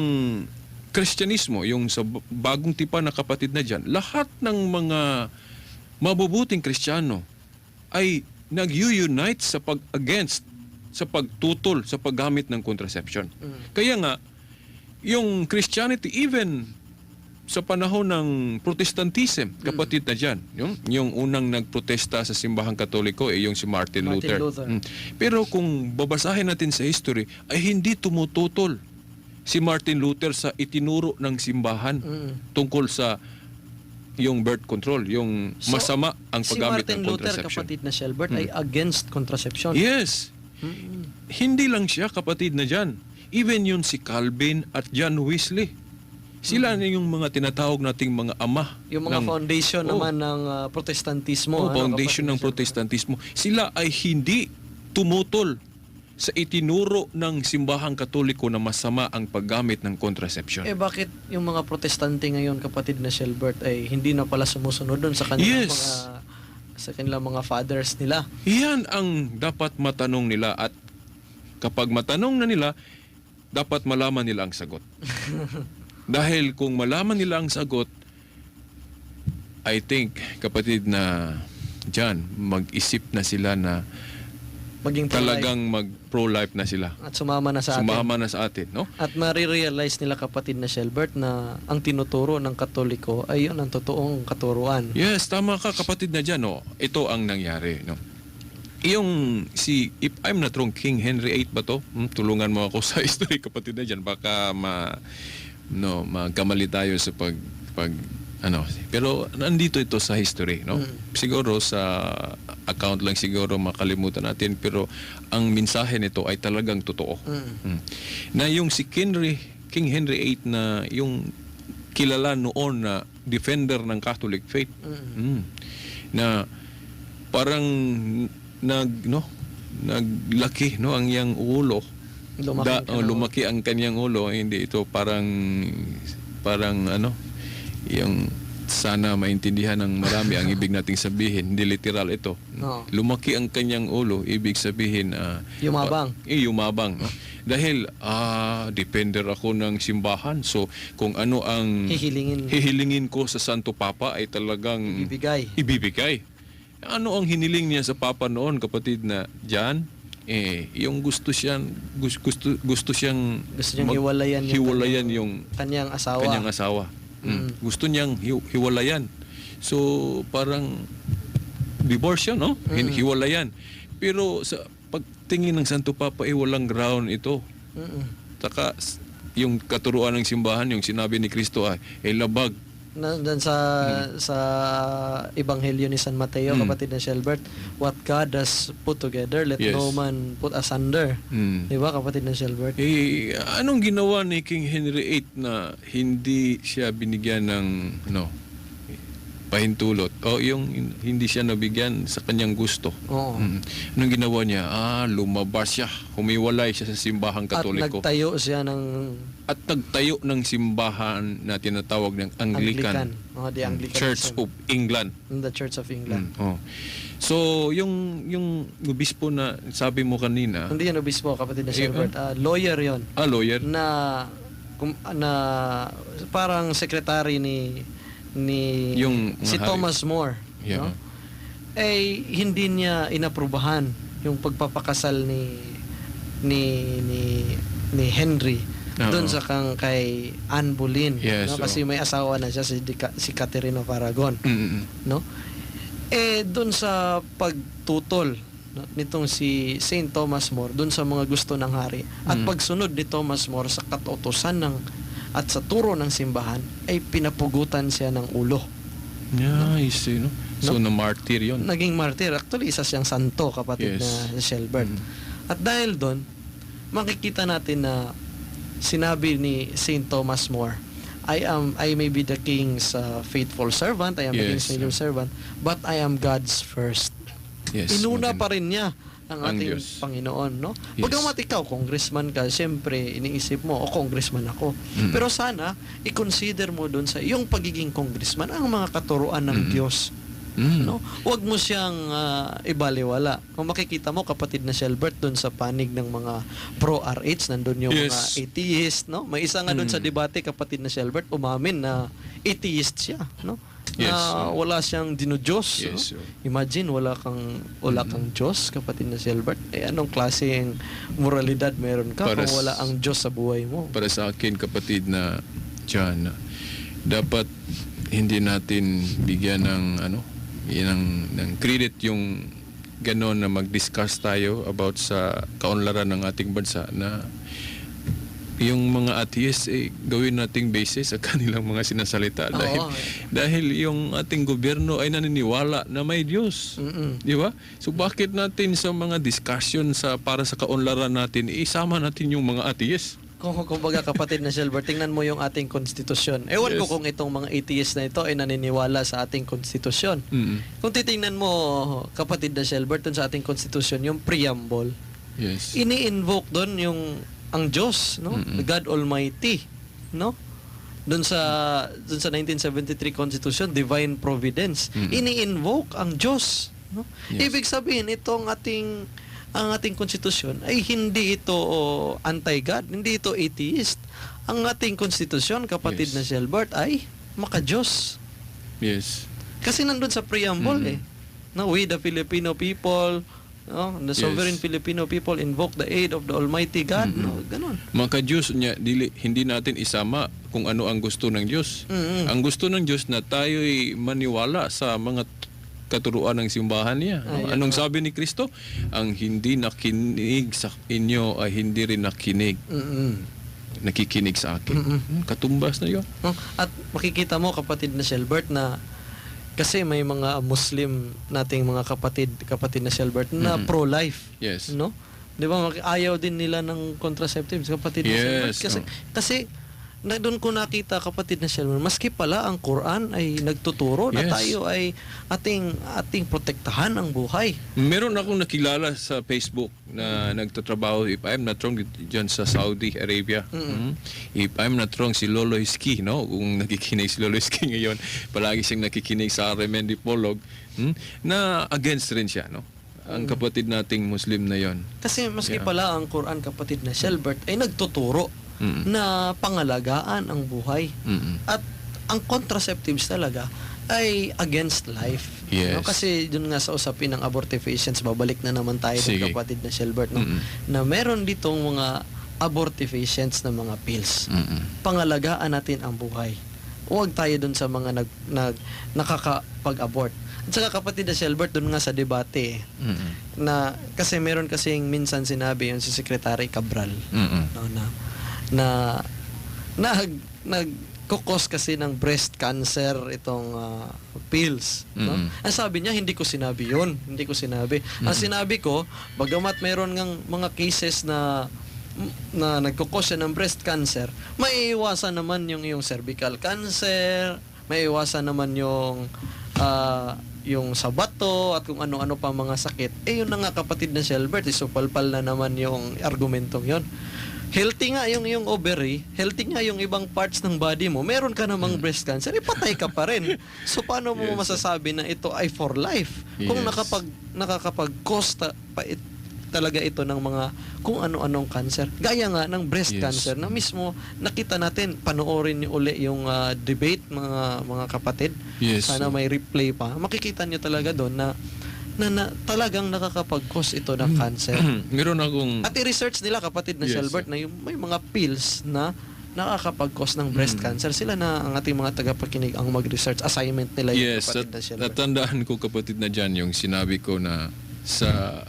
Kristyanismo, yung sa bagong tipan na kapatid na dyan, lahat ng mga mabubuting Kristiyano ay nag-unite sa pag-against, sa pagtutol, sa paggamit ng contraception. Kaya nga, yung Christianity, even sa panahon ng Protestantism, kapatid na dyan, yung unang nagprotesta sa simbahang Katoliko ay yung si Martin Luther. Pero kung babasahin natin sa history, ay hindi tumututol si Martin Luther sa itinuro ng simbahan tungkol sa yung birth control, yung masama ang paggamit si Martin ng Luther, contraception. kapatid na Shelbert, ay against contraception. Yes. Hindi lang siya, kapatid na dyan. Even yun si Calvin at John Wesley. Sila na yung mga tinatawag nating mga ama. Yung mga foundation naman ng Protestantismo. Foundation ng Protestantismo. Sila ay hindi tumutol sa itinuro ng simbahang Katoliko na masama ang paggamit ng contraception. Bakit yung mga Protestante ngayon, kapatid na Shelbert, ay hindi na pala sumusunod doon sa kanilang sa kanilang mga fathers nila? Yan ang dapat matanong nila, at kapag matanong na nila, dapat malaman nila ang sagot. Dahil kung malaman nila ang sagot, I think, kapatid na dyan, mag-isip na sila na maging talagang mag-pro-life na sila. At sumama na sa atin. Sumama na sa atin, no? At marirealize nila, kapatid na Shelbert, na ang tinuturo ng Katoliko ay yun ang totoong katuruan. Yes, tama ka, kapatid na dyan, no? Ito ang nangyari, no? Yung if I'm not wrong, King Henry VIII ba to? Tulungan mo ako sa history, kapatid na dyan. Baka magkamali tayo sa pero nandito ito sa history, no? Siguro sa account lang siguro makalimutan natin, pero ang mensahe nito ay talagang totoo. Na yung si King Henry VIII na yung kilala noon na defender ng Catholic faith, na parang naglaki ang yang ulo. Lumaki ang kanyang ulo. Hindi ito parang yung sana maintindihan ng marami ang ibig nating sabihin. Hindi literal ito. No. Lumaki ang kanyang ulo, ibig sabihin yumabang. Yumabang, no? Dahil defender ako ng simbahan. So kung ano ang hihilingin ko sa Santo Papa ay talagang ibibigay. Ano ang hiniling niya sa Papa noon, kapatid na John? Yung gusto siyang hiwalayan yung kanyang asawa. Gusto niyang hiwalayan. So parang divorce yun, no? Hiwalayan. Pero sa pagtingin ng Santo Papa walang ground ito. Saka yung katuruan ng simbahan, yung sinabi ni Kristo ay labag. Nandun sa Ebanghelyo ni San Mateo, kapatid na Shelbert, what God has put together, let no man put asunder. Di ba, kapatid na Shelbert? Anong ginawa ni King Henry VIII na hindi siya binigyan ng pahintulot? Yung hindi siya nabigyan sa kanyang gusto. Anong ginawa niya? Lumabas siya. Humiwalay siya sa simbahang Katoliko. At nagtayo ng simbahan na tinatawag ng Anglican. The Anglican Church of England. The Church of England. So, yung obispo na sabi mo kanina... Hindi yan obispo, kapatid na Shelbert. Lawyer yon. Lawyer? Na parang secretary ni si Thomas More. No? Hindi niya inaprubahan yung pagpapakasal ni Henry doon sa kay Anne Boleyn, no? Kasi may asawa na siya si Catherine of Aragon, no? Doon sa pagtutol nitong si Saint Thomas More doon sa mga gusto ng hari at pagsunod ni Thomas More sa katutusan at sa turo ng simbahan, ay pinapugutan siya ng ulo. I see, no? So, na-martyr yun. Naging martyr. Actually, isa siyang santo, kapatid na Shelbert. At dahil doon, makikita natin na sinabi ni Saint Thomas More, I may be the king's faithful servant, I am the king's faithful servant, but I am God's first. Inuna pa rin niya ang ating Diyos. Panginoon, no? Bagamat ikaw, congressman ka, siyempre, iniisip mo, congressman ako. Pero sana, i-consider mo doon sa iyong pagiging congressman ang mga katuruan ng Diyos. No? Huwag mo siyang ibaliwala. Kung makikita mo, kapatid na Shelbert, doon sa panig ng mga pro-RH, nandun yung mga Yes. atheist, no? May isa nga doon sa debate, kapatid na Shelbert, umamin na atheist siya, no? Yes, Na wala siyang dinudiyos. Yes, no? oh. Imagine, wala kang Diyos, kapatid na Shelbert. Anong klaseng moralidad meron ka Para kung wala ang Diyos sa buhay mo? Para sa akin, kapatid na John, dapat hindi natin bigyan ng credit yung ganon na mag-discuss tayo about sa kaunlaran ng ating bansa na yung mga atheist gawin nating basis sa kanilang mga sinasalita dahil yung ating gobyerno ay naniniwala na may Diyos. Di ba? So bakit natin sa mga discussion para sa kaunlaran natin isama natin yung mga atheist? Kung baga kapatid na Shelbert, tingnan mo yung ating konstitusyon. Ewan ko Yes. kung itong mga atheist na ito ay naniniwala sa ating konstitusyon. Kung titingnan mo, kapatid na Shelbert, dun sa ating konstitusyon, yung preamble, Yes. ini-invoke doon yung ang Diyos, no? The God Almighty, no? Doon sa 1973 Constitution, divine providence. Ini-invoke ang Diyos, no? Yes. Ibig sabihin itong ang ating konstitusyon ay hindi ito anti-God, hindi ito atheist. Ang ating konstitusyon, kapatid Yes. na Shelbert, ay maka-Diyos. Yes. Kasi nandun sa preamble No, we the Filipino people, no, the sovereign Yes. Filipino people invoke the aid of the Almighty God, no, ganun. Mga Diyos niya, hindi natin isama kung ano ang gusto ng Diyos. Ang gusto ng Diyos na tayo'y maniwala sa mga katuruan ng simbahan niya. Anong sabi ni Kristo? Ang hindi nakinig sa inyo ay hindi rin nakikinig sa akin. Katumbas na yun. No? At makikita mo, kapatid na Shelbert, na kasi may mga Muslim nating mga kapatid na Shelbert na pro-life. Yes. No? 'Di ba? Ayaw din nila ng contraceptives, kapatid na Shelbert. Yes, Kasi doon ko nakita, kapatid na Shelbert, maski pala ang Quran ay nagtuturo na Yes. tayo ay ating protektahan ang buhay. Meron akong nakilala sa Facebook na nagtatrabaho, if I'm not wrong, dyan sa Saudi Arabia. If I'm not wrong, si Lolo Iski, no? Kung nakikinig si Lolo Iski ngayon, palagi siyang nakikinig sa Remendi Polog, na against rin siya, no? Ang kapatid nating Muslim na yon. Kasi maski pala ang Quran, kapatid na Shelbert, ay nagtuturo na pangalagaan ang buhay. At ang contraceptives talaga ay against life. Yes. No? Kasi dun nga sa usapin ng abortifacients, babalik na naman tayo Sige. ng kapatid na Shelbert, no? Na meron ditong mga abortifacients na mga pills. Pangalagaan natin ang buhay. Huwag tayo dun sa mga nakakapag-abort. At saka, kapatid na Shelbert, dun nga sa debate na kasi meron kasing minsan sinabi yung si Secretary Cabral, no, na nagkukos kasi ng breast cancer itong pills, no? Ang sabi niya, hindi ko sinabi yun. Ang sinabi ko, bagamat meron ngang mga cases na nagkukos siya ng breast cancer, maiiwasan naman yung cervical cancer, maiiwasan naman yung sa bato at kung ano-ano pa mga sakit. Yun na nga, kapatid na Shelbert, isupalpal na naman yung argumentong yun. Healthy nga yung ovary, healthy nga yung ibang parts ng body mo, meron ka namang breast cancer, patay ka pa rin. So paano mo masasabi na ito ay for life? Kung Yes. nakakapag-cause talaga ito ng mga kung ano-anong cancer. Gaya nga ng breast Yes. cancer na mismo nakita natin, panoorin niyo uli yung debate, mga kapatid. Yes. Sana may replay pa. Makikita niyo talaga doon na talagang nakakapag-cause ito ng cancer. Meron akong... At i-research nila, kapatid na Yes, Shelbert, na yung may mga pills na nakakapag-cause ng breast cancer. Sila na ang ating mga tagapakinig ang mag-research. Assignment nila yung Yes, kapatid na Shelbert. natandaan ko, kapatid na dyan, yung sinabi ko na sa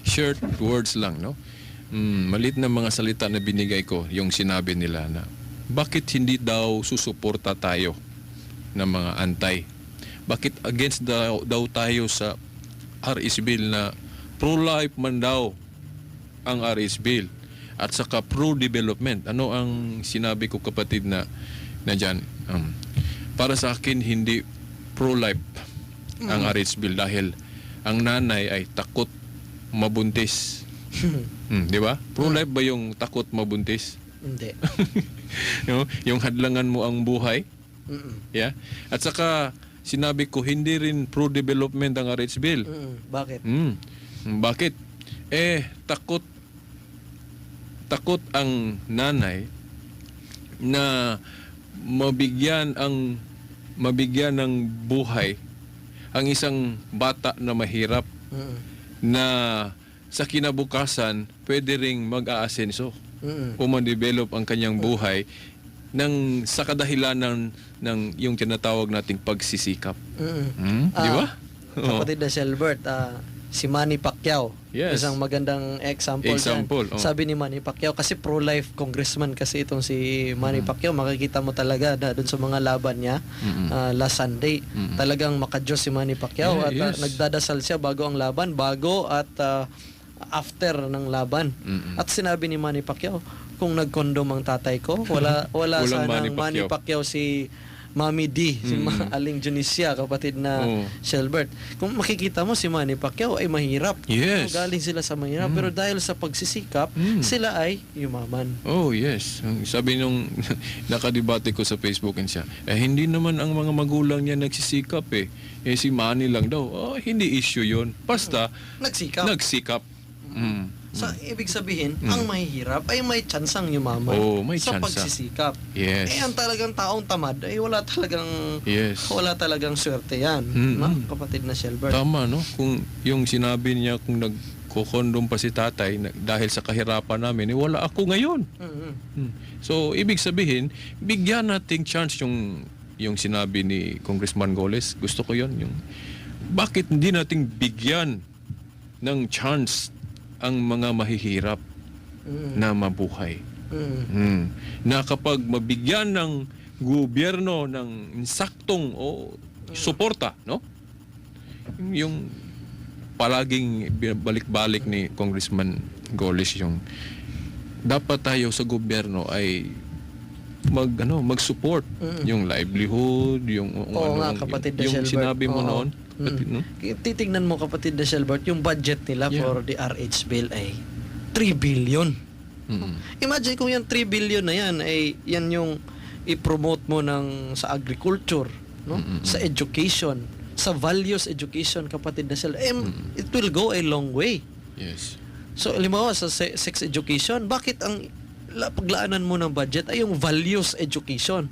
short words lang, no? Malit na mga salita na binigay ko, yung sinabi nila na bakit hindi daw susuporta tayo ng mga antay? Bakit against daw tayo sa RS Bill na pro-life man daw ang RS Bill at saka pro-development? Ano ang sinabi ko, kapatid na dyan? Para sa akin, hindi pro-life ang RS Bill dahil ang nanay ay takot mabuntis. Di ba? Pro-life ba yung takot mabuntis? Hindi. Yung hadlangan mo ang buhay? Yeah? At saka sinabi ko, hindi rin pro-development ang RH Bill. Bakit? Bakit? Takot ang nanay na mabigyan ng buhay ang isang bata na mahirap na sa kinabukasan pwede ring mag-aasenso o ma-develop ang kanyang buhay sa kadahilanan ng yung tinatawag nating pagsisikap. Di ba? Kapatid na Shelbert, si Manny Pacquiao. Yes. Isang magandang example dyan. Sabi ni Manny Pacquiao, kasi pro-life congressman kasi itong si Manny Pacquiao, makikita mo talaga na doon sa mga laban niya last Sunday. Talagang makadiyos si Manny Pacquiao at nagdadasal siya bago ang laban, bago at after ng laban. At sinabi ni Manny Pacquiao, kung nagkondom ang tatay ko, wala sanang Manny Pacquiao si Mami D, si Aling Junicia, kapatid na Shelbert. Kung makikita mo si Manny Pacquiao ay mahirap. Yes. Galing sila sa mahirap, pero dahil sa pagsisikap, sila ay yumaman. Oh, yes. Sabi nung nakadebate ko sa Facebook siya, hindi naman ang mga magulang niya nagsisikap si Manny lang daw. Hindi issue yun. Basta, nagsikap. So, ibig sabihin, ang mahihirap ay may tsansang yumaman may sa tsansa. pagsisikap. Yes. Ang talagang taong tamad ay wala talagang swerte yan. No? Kapatid na Shelbert. Tama, no? Kung yung sinabi niya kung nagkukondom pa si tatay dahil sa kahirapan namin, wala ako ngayon. So, ibig sabihin, bigyan nating chance yung sinabi ni Congressman Goles. Gusto ko yun. Bakit hindi nating bigyan ng chance ang mga mahihirap na mabuhay? Na kapag mabigyan ng gobyerno ng saktong suporta, no? Yung palaging balik-balik ni Congressman Goles, yung dapat tayo sa gobyerno ay mag-support yung livelihood, yung kapatid na yung Shelbert. sinabi mo noon. Titingnan mo, kapatid na Shelbert, yung budget nila for the RH bill ay 3 billion. Imagine kung yung 3 billion na yan ay yan yung i-promote mo sa agriculture, no? Sa education, sa values education, kapatid na Shelbert. It will go a long way. Yes. So, halimbawa sa sex education, bakit ang paglaanan mo ng budget ay yung values education?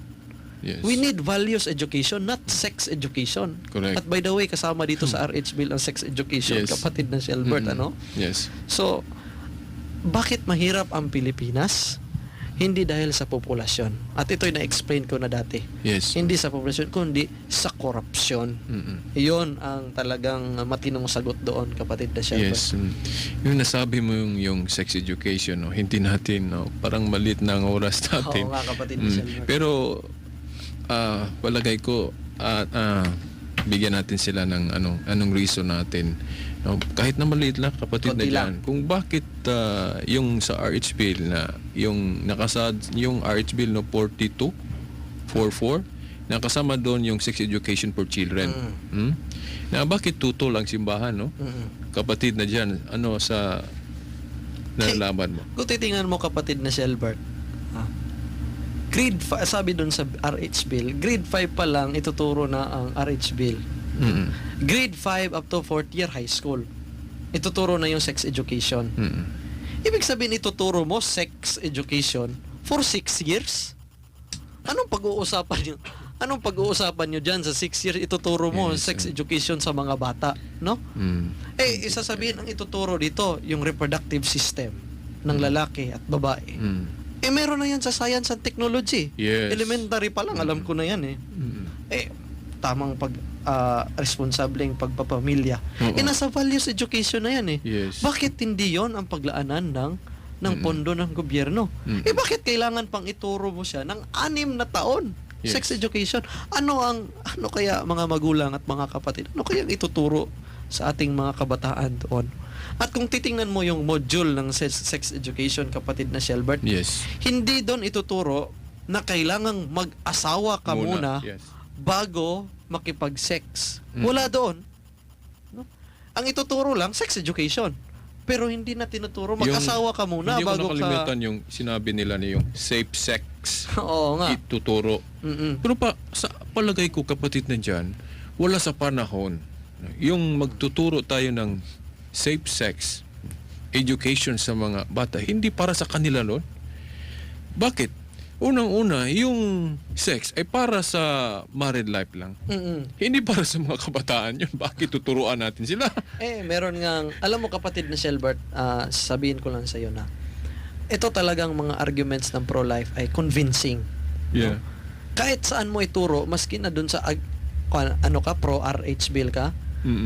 Yes. We need values education, not sex education. Correct. At by the way, kasama dito sa RH bill ang sex education, kapatid na Shelbert, ano? Yes. So, bakit mahirap ang Pilipinas? Hindi dahil sa populasyon. At ito'y na-explain ko na dati. Yes. Hindi sa populasyon, kundi sa korupsyon. Iyon ang talagang matinong sagot doon, kapatid na Shelbert. Yes. Yung nasabi mo yung sex education, hindi natin, parang malit na ang oras natin. Oo nga, kapatid na Shelbert. Pero, palagay ko, bigyan natin sila ng anong reason natin. No, kahit na maliit lang, kapatid Kunti na dyan. Kung bakit yung sa RH Bill na yung yung RH Bill 4244, nakasama doon yung sex education for children. Na bakit tutol ang simbahan, no? Kapatid na dyan, sa nalalaman mo? Kung titingnan mo, kapatid na Shelbert, grade 5, sabi doon sa RH Bill, grade 5 pa lang ituturo na ang RH Bill. Grade 5 up to 4th year high school, ituturo na yung sex education. Ibig sabihin, ituturo mo sex education for 6 years? Anong pag-uusapan nyo dyan sa 6 years? Ituturo mo sex education sa mga bata, no? Isasabihin ang ituturo dito, yung reproductive system ng lalaki at babae. Meron na yan sa science and technology. Yes. Elementary pa lang, alam ko na yan tamang responsableng pagpapamilya. Nasa values education na yan Yes. Bakit hindi yon ang paglaanan ng pondo ng gobyerno? Bakit kailangan pang ituro mo siya ng 6 na taon? Yes. Sex education. Ano kaya mga magulang at mga kapatid? Ano kaya ituturo sa ating mga kabataan doon? At kung titingnan mo yung module ng sex education, kapatid na Shelbert, Yes. hindi doon ituturo na kailangang mag-asawa ka muna Yes. bago makipag-sex. Wala doon. No? Ang ituturo lang, sex education. Pero hindi na tinuturo, mag-asawa ka muna hindi bago ko nakalimutan yung sinabi nila yung safe sex. Oo nga. Ituturo. Pero sa palagay ko, kapatid na dyan, wala sa panahon yung magtuturo tayo ng safe sex education sa mga bata, hindi para sa kanila nun. Bakit? Unang-una, yung sex ay para sa married life lang. Hindi para sa mga kabataan yun. Bakit tuturuan natin sila? Meron ngang, alam mo kapatid na Shelbert, sabihin ko lang sa iyo na ito talagang mga arguments ng pro-life ay convincing. Yeah. Kahit saan mo ituro, maski na dun sa pro-RH bill ka,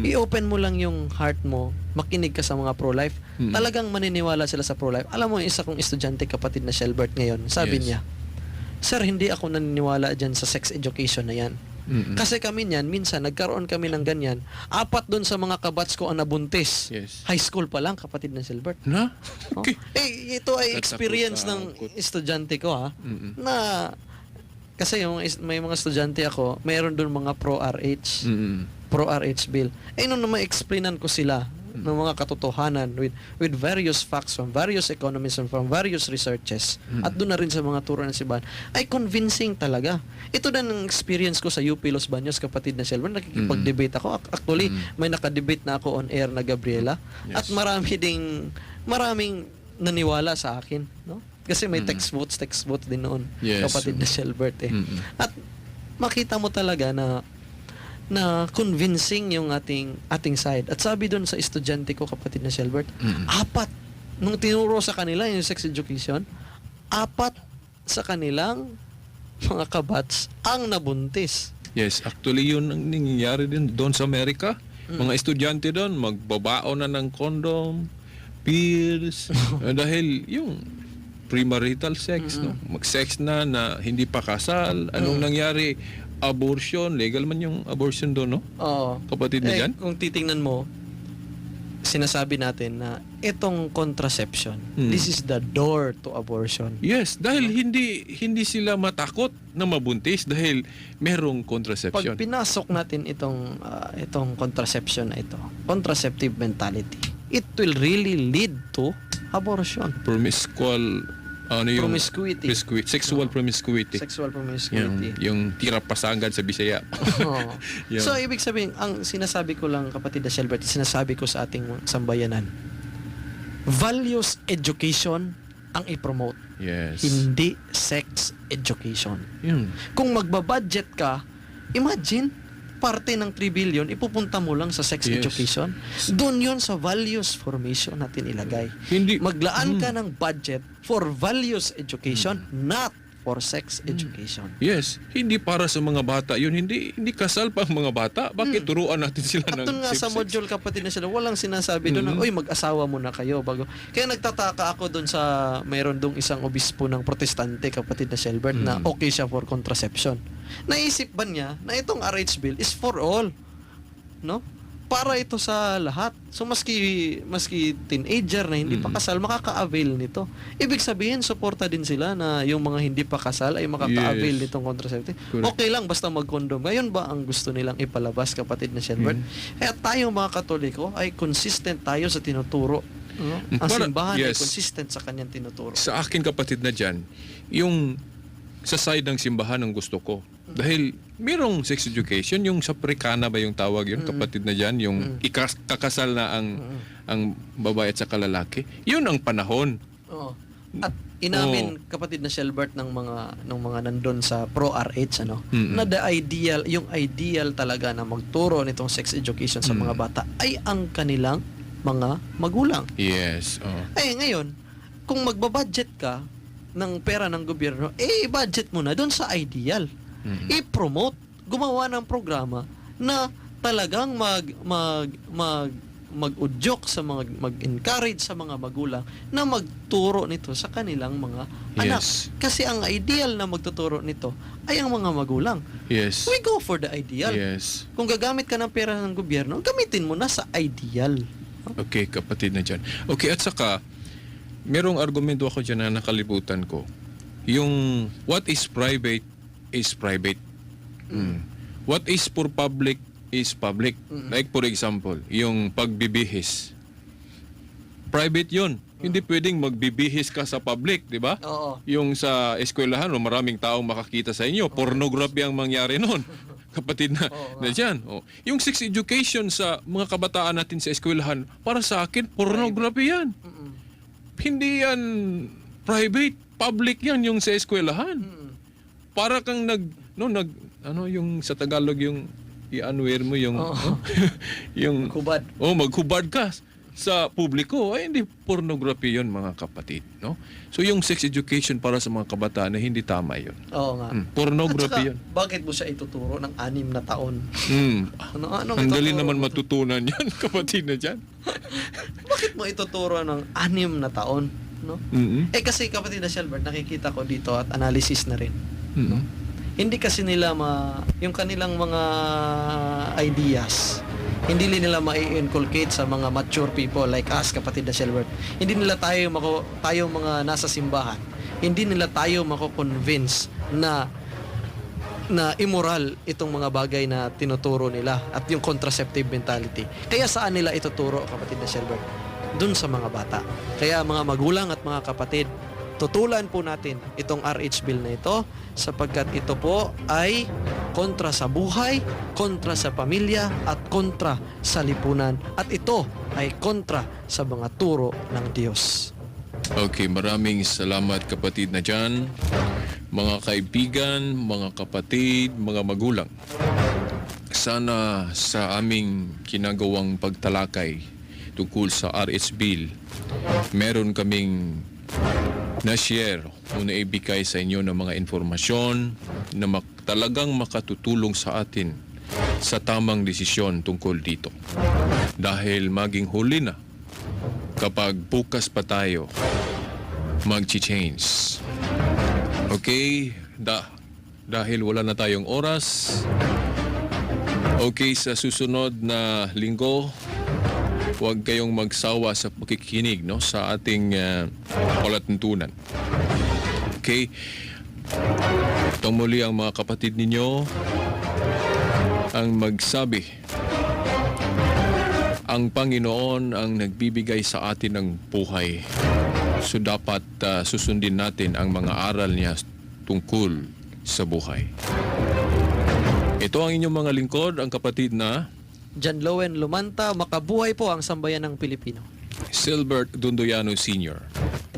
i-open mo lang yung heart mo, makinig ka sa mga pro-life, talagang maniniwala sila sa pro-life. Alam mo, isa kong estudyante kapatid na Shelbert ngayon, sabi niya, Sir, hindi ako naniniwala dyan sa sex education na yan. Kasi kami niyan, minsan nagkaroon kami ng ganyan, 4 doon sa mga kabats ko ang nabuntis. Yes. High school pa lang, kapatid na Shelbert. Na? Oh. Okay. Ito ay experience ng estudyante ko ha, na kasi may mga estudyante ako, mayroon doon mga pro-RH. Pro-RH bill. Nung ma-explainan ko sila ng mga katotohanan with various facts from various economies and from various researches at doon na rin sa mga turo ng simbahan, ay convincing talaga. Ito na ang experience ko sa UP Los Baños, kapatid na Shelburne. Nakikipag-debate ako. Actually, may nakadebate na ako on air na Gabriela. At maraming naniwala sa akin. No? Kasi may text votes din noon. Yes. Kapatid na Shelbert At makita mo talaga na convincing yung ating side. At sabi doon sa estudyante ko, kapatid na Shelbert, 4 nung tinuro sa kanila yung sex education, 4 sa kanilang mga kabats ang nabuntis. Yes, actually yun ang nangyayari din doon sa Amerika. Mga estudyante doon, magbabao na ng condom, pills, dahil yung premarital sex, no? Mag-sex na hindi pa kasal. Anong nangyari? Abortion, legal man yung abortion doon, no? Oo. Kapatid na dyan? Kung titingnan mo, sinasabi natin na itong contraception, this is the door to abortion. Yes, dahil hindi sila matakot na mabuntis dahil merong contraception. Pag pinasok natin itong contraception na ito, contraceptive mentality, it will really lead to abortion. Promiscuity. Sexual promiscuity. Sexual promiscuity. Yung tira pasanggan sa Bisaya. Yung- So, ibig sabihin, ang sinasabi ko lang, kapatid na Shelbert, sinasabi ko sa ating sambayanan, values education ang i-promote. Yes. Hindi sex education. Yun. Kung magbabudget ka, imagine, parte ng 3 billion, ipupunta mo lang sa sex Yes. education. Doon yun sa values formation natin ilagay. Hindi- Maglaan ka ng budget for values education, not for sex education. Yes, hindi para sa mga bata. Yun, hindi kasal pa ang mga bata. Bakit turuan natin sila At ng doon nga safe sa sex? module, kapatid na sila, walang sinasabi doon na, uy, mag-asawa muna kayo bago. Kaya nagtataka ako doon sa, mayroon doon isang obispo ng protestante, kapatid na Shelbert, na okay siya for contraception. Naisip ba niya na itong RH bill is for all? No? Para ito sa lahat. So maski teenager na hindi pa kasal, makaka-avail nito. Ibig sabihin, suporta din sila na yung mga hindi pa kasal ay makaka-avail Yes. nitong contraceptive. Correct. Okay lang basta mag-condom. Ngayon ba ang gusto nilang ipalabas, kapatid na Shelbert? Kaya tayo mga Katoliko ay consistent tayo sa tinuturo. No? Ang simbahan ay Yes. consistent sa kanyang tinuturo. Sa akin, kapatid na dyan, yung sa side ng simbahan ang gusto ko. Dahil merong sex education, yung sa prekana ba yung tawag yun, kapatid na dyan, yung kakasal na ang babae at saka lalaki. Yun ang panahon. Oo. At inamin, kapatid na Shelbert, ng mga nandun sa pro-RH, na yung ideal talaga na magturo nitong sex education sa mga bata ay ang kanilang mga magulang. Yes. Ngayon, kung magbabudget ka ng pera ng gobyerno, budget mo na doon sa ideal. I-promote, gumawa ng programa na talagang mag-udyok sa mag-encourage sa mga magulang na magturo nito sa kanilang mga anak. Yes. Kasi ang ideal na magtuturo nito ay ang mga magulang. Yes. We go for the ideal. Yes. Kung gagamit ka ng pera ng gobyerno, gamitin mo na sa ideal. Okay, kapatid na dyan. Okay, at saka, merong argumento ako dyan na nakalimutan ko. Yung what is private is private. What is for public is public. Like for example, yung pagbibihis. Private yun. Hindi pwedeng magbibihis ka sa public, di ba? Oo. Yung sa eskwelahan, maraming taong makakita sa inyo. Pornography ang mangyari noon. Kapatid na, na dyan. Yung sex education sa mga kabataan natin sa eskwelahan, para sa akin, pornography yan. Hindi yan private, public yan yung sa eskwelahan. Para kang yung sa Tagalog yung i-unwear mo yung yung Kubad. maghubad ka sa publiko. Ay, hindi pornography yon, mga kapatid, no? So yung sex education para sa mga kabataan na hindi tama yon. Oo nga. Pornography At yon. saka, bakit mo siya ituturo ng 6 na taon? Anong Ang dali ituturo naman mo? matutunan yan, kapatid na dyan. Bakit mo ituturo ng 6 na taon? No? Mm-mm. Kasi kapatid na Shelbert, nakikita ko dito at analysis na rin. Mm-mm. Hindi kasi nila yung kanilang mga ideas, hindi nila ma-inculcate sa mga mature people like us, kapatid na Shelbert. Hindi nila tayo mga nasa simbahan, hindi nila tayo mako-convince na immoral itong mga bagay na tinuturo nila at yung contraceptive mentality. Kaya saan nila ituturo, kapatid na Shelbert? Dun sa mga bata. Kaya mga magulang at mga kapatid, tutulan po natin itong RH bill na ito sapagkat ito po ay kontra sa buhay, kontra sa pamilya at kontra sa lipunan at ito ay kontra sa mga turo ng Diyos. Okay, maraming salamat, kapatid na dyan. Mga kaibigan, mga kapatid, mga magulang. Sana sa aming ginagawang pagtalakay tungkol sa RH Bill, meron kaming na-share o naibigay sa inyo ng mga informasyon na talagang makatutulong sa atin sa tamang desisyon tungkol dito. Dahil maging huli na, kapag bukas pa tayo mag-change. Okay? Dahil wala na tayong oras, okay, sa susunod na linggo, huwag kayong magsawa sa pakikinig, no, sa ating palatuntunan. Okay? Itong muli ang mga kapatid ninyo ang magsabi, ang Panginoon ang nagbibigay sa atin ng buhay. So dapat susundin natin ang mga aral niya tungkol sa buhay. Ito ang inyong mga lingkod, ang kapatid na John Lowen Lumanta, makabuhay po ang sambayan ng Pilipino. Silbert Dundoyano Sr.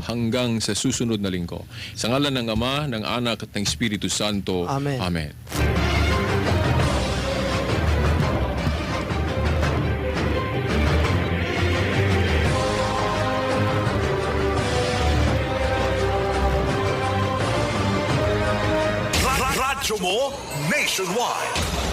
Hanggang sa susunod na linggo. Sa ngalan ng Ama, ng Anak at ng Espiritu Santo. Amen. Amen. Radyo mo nationwide.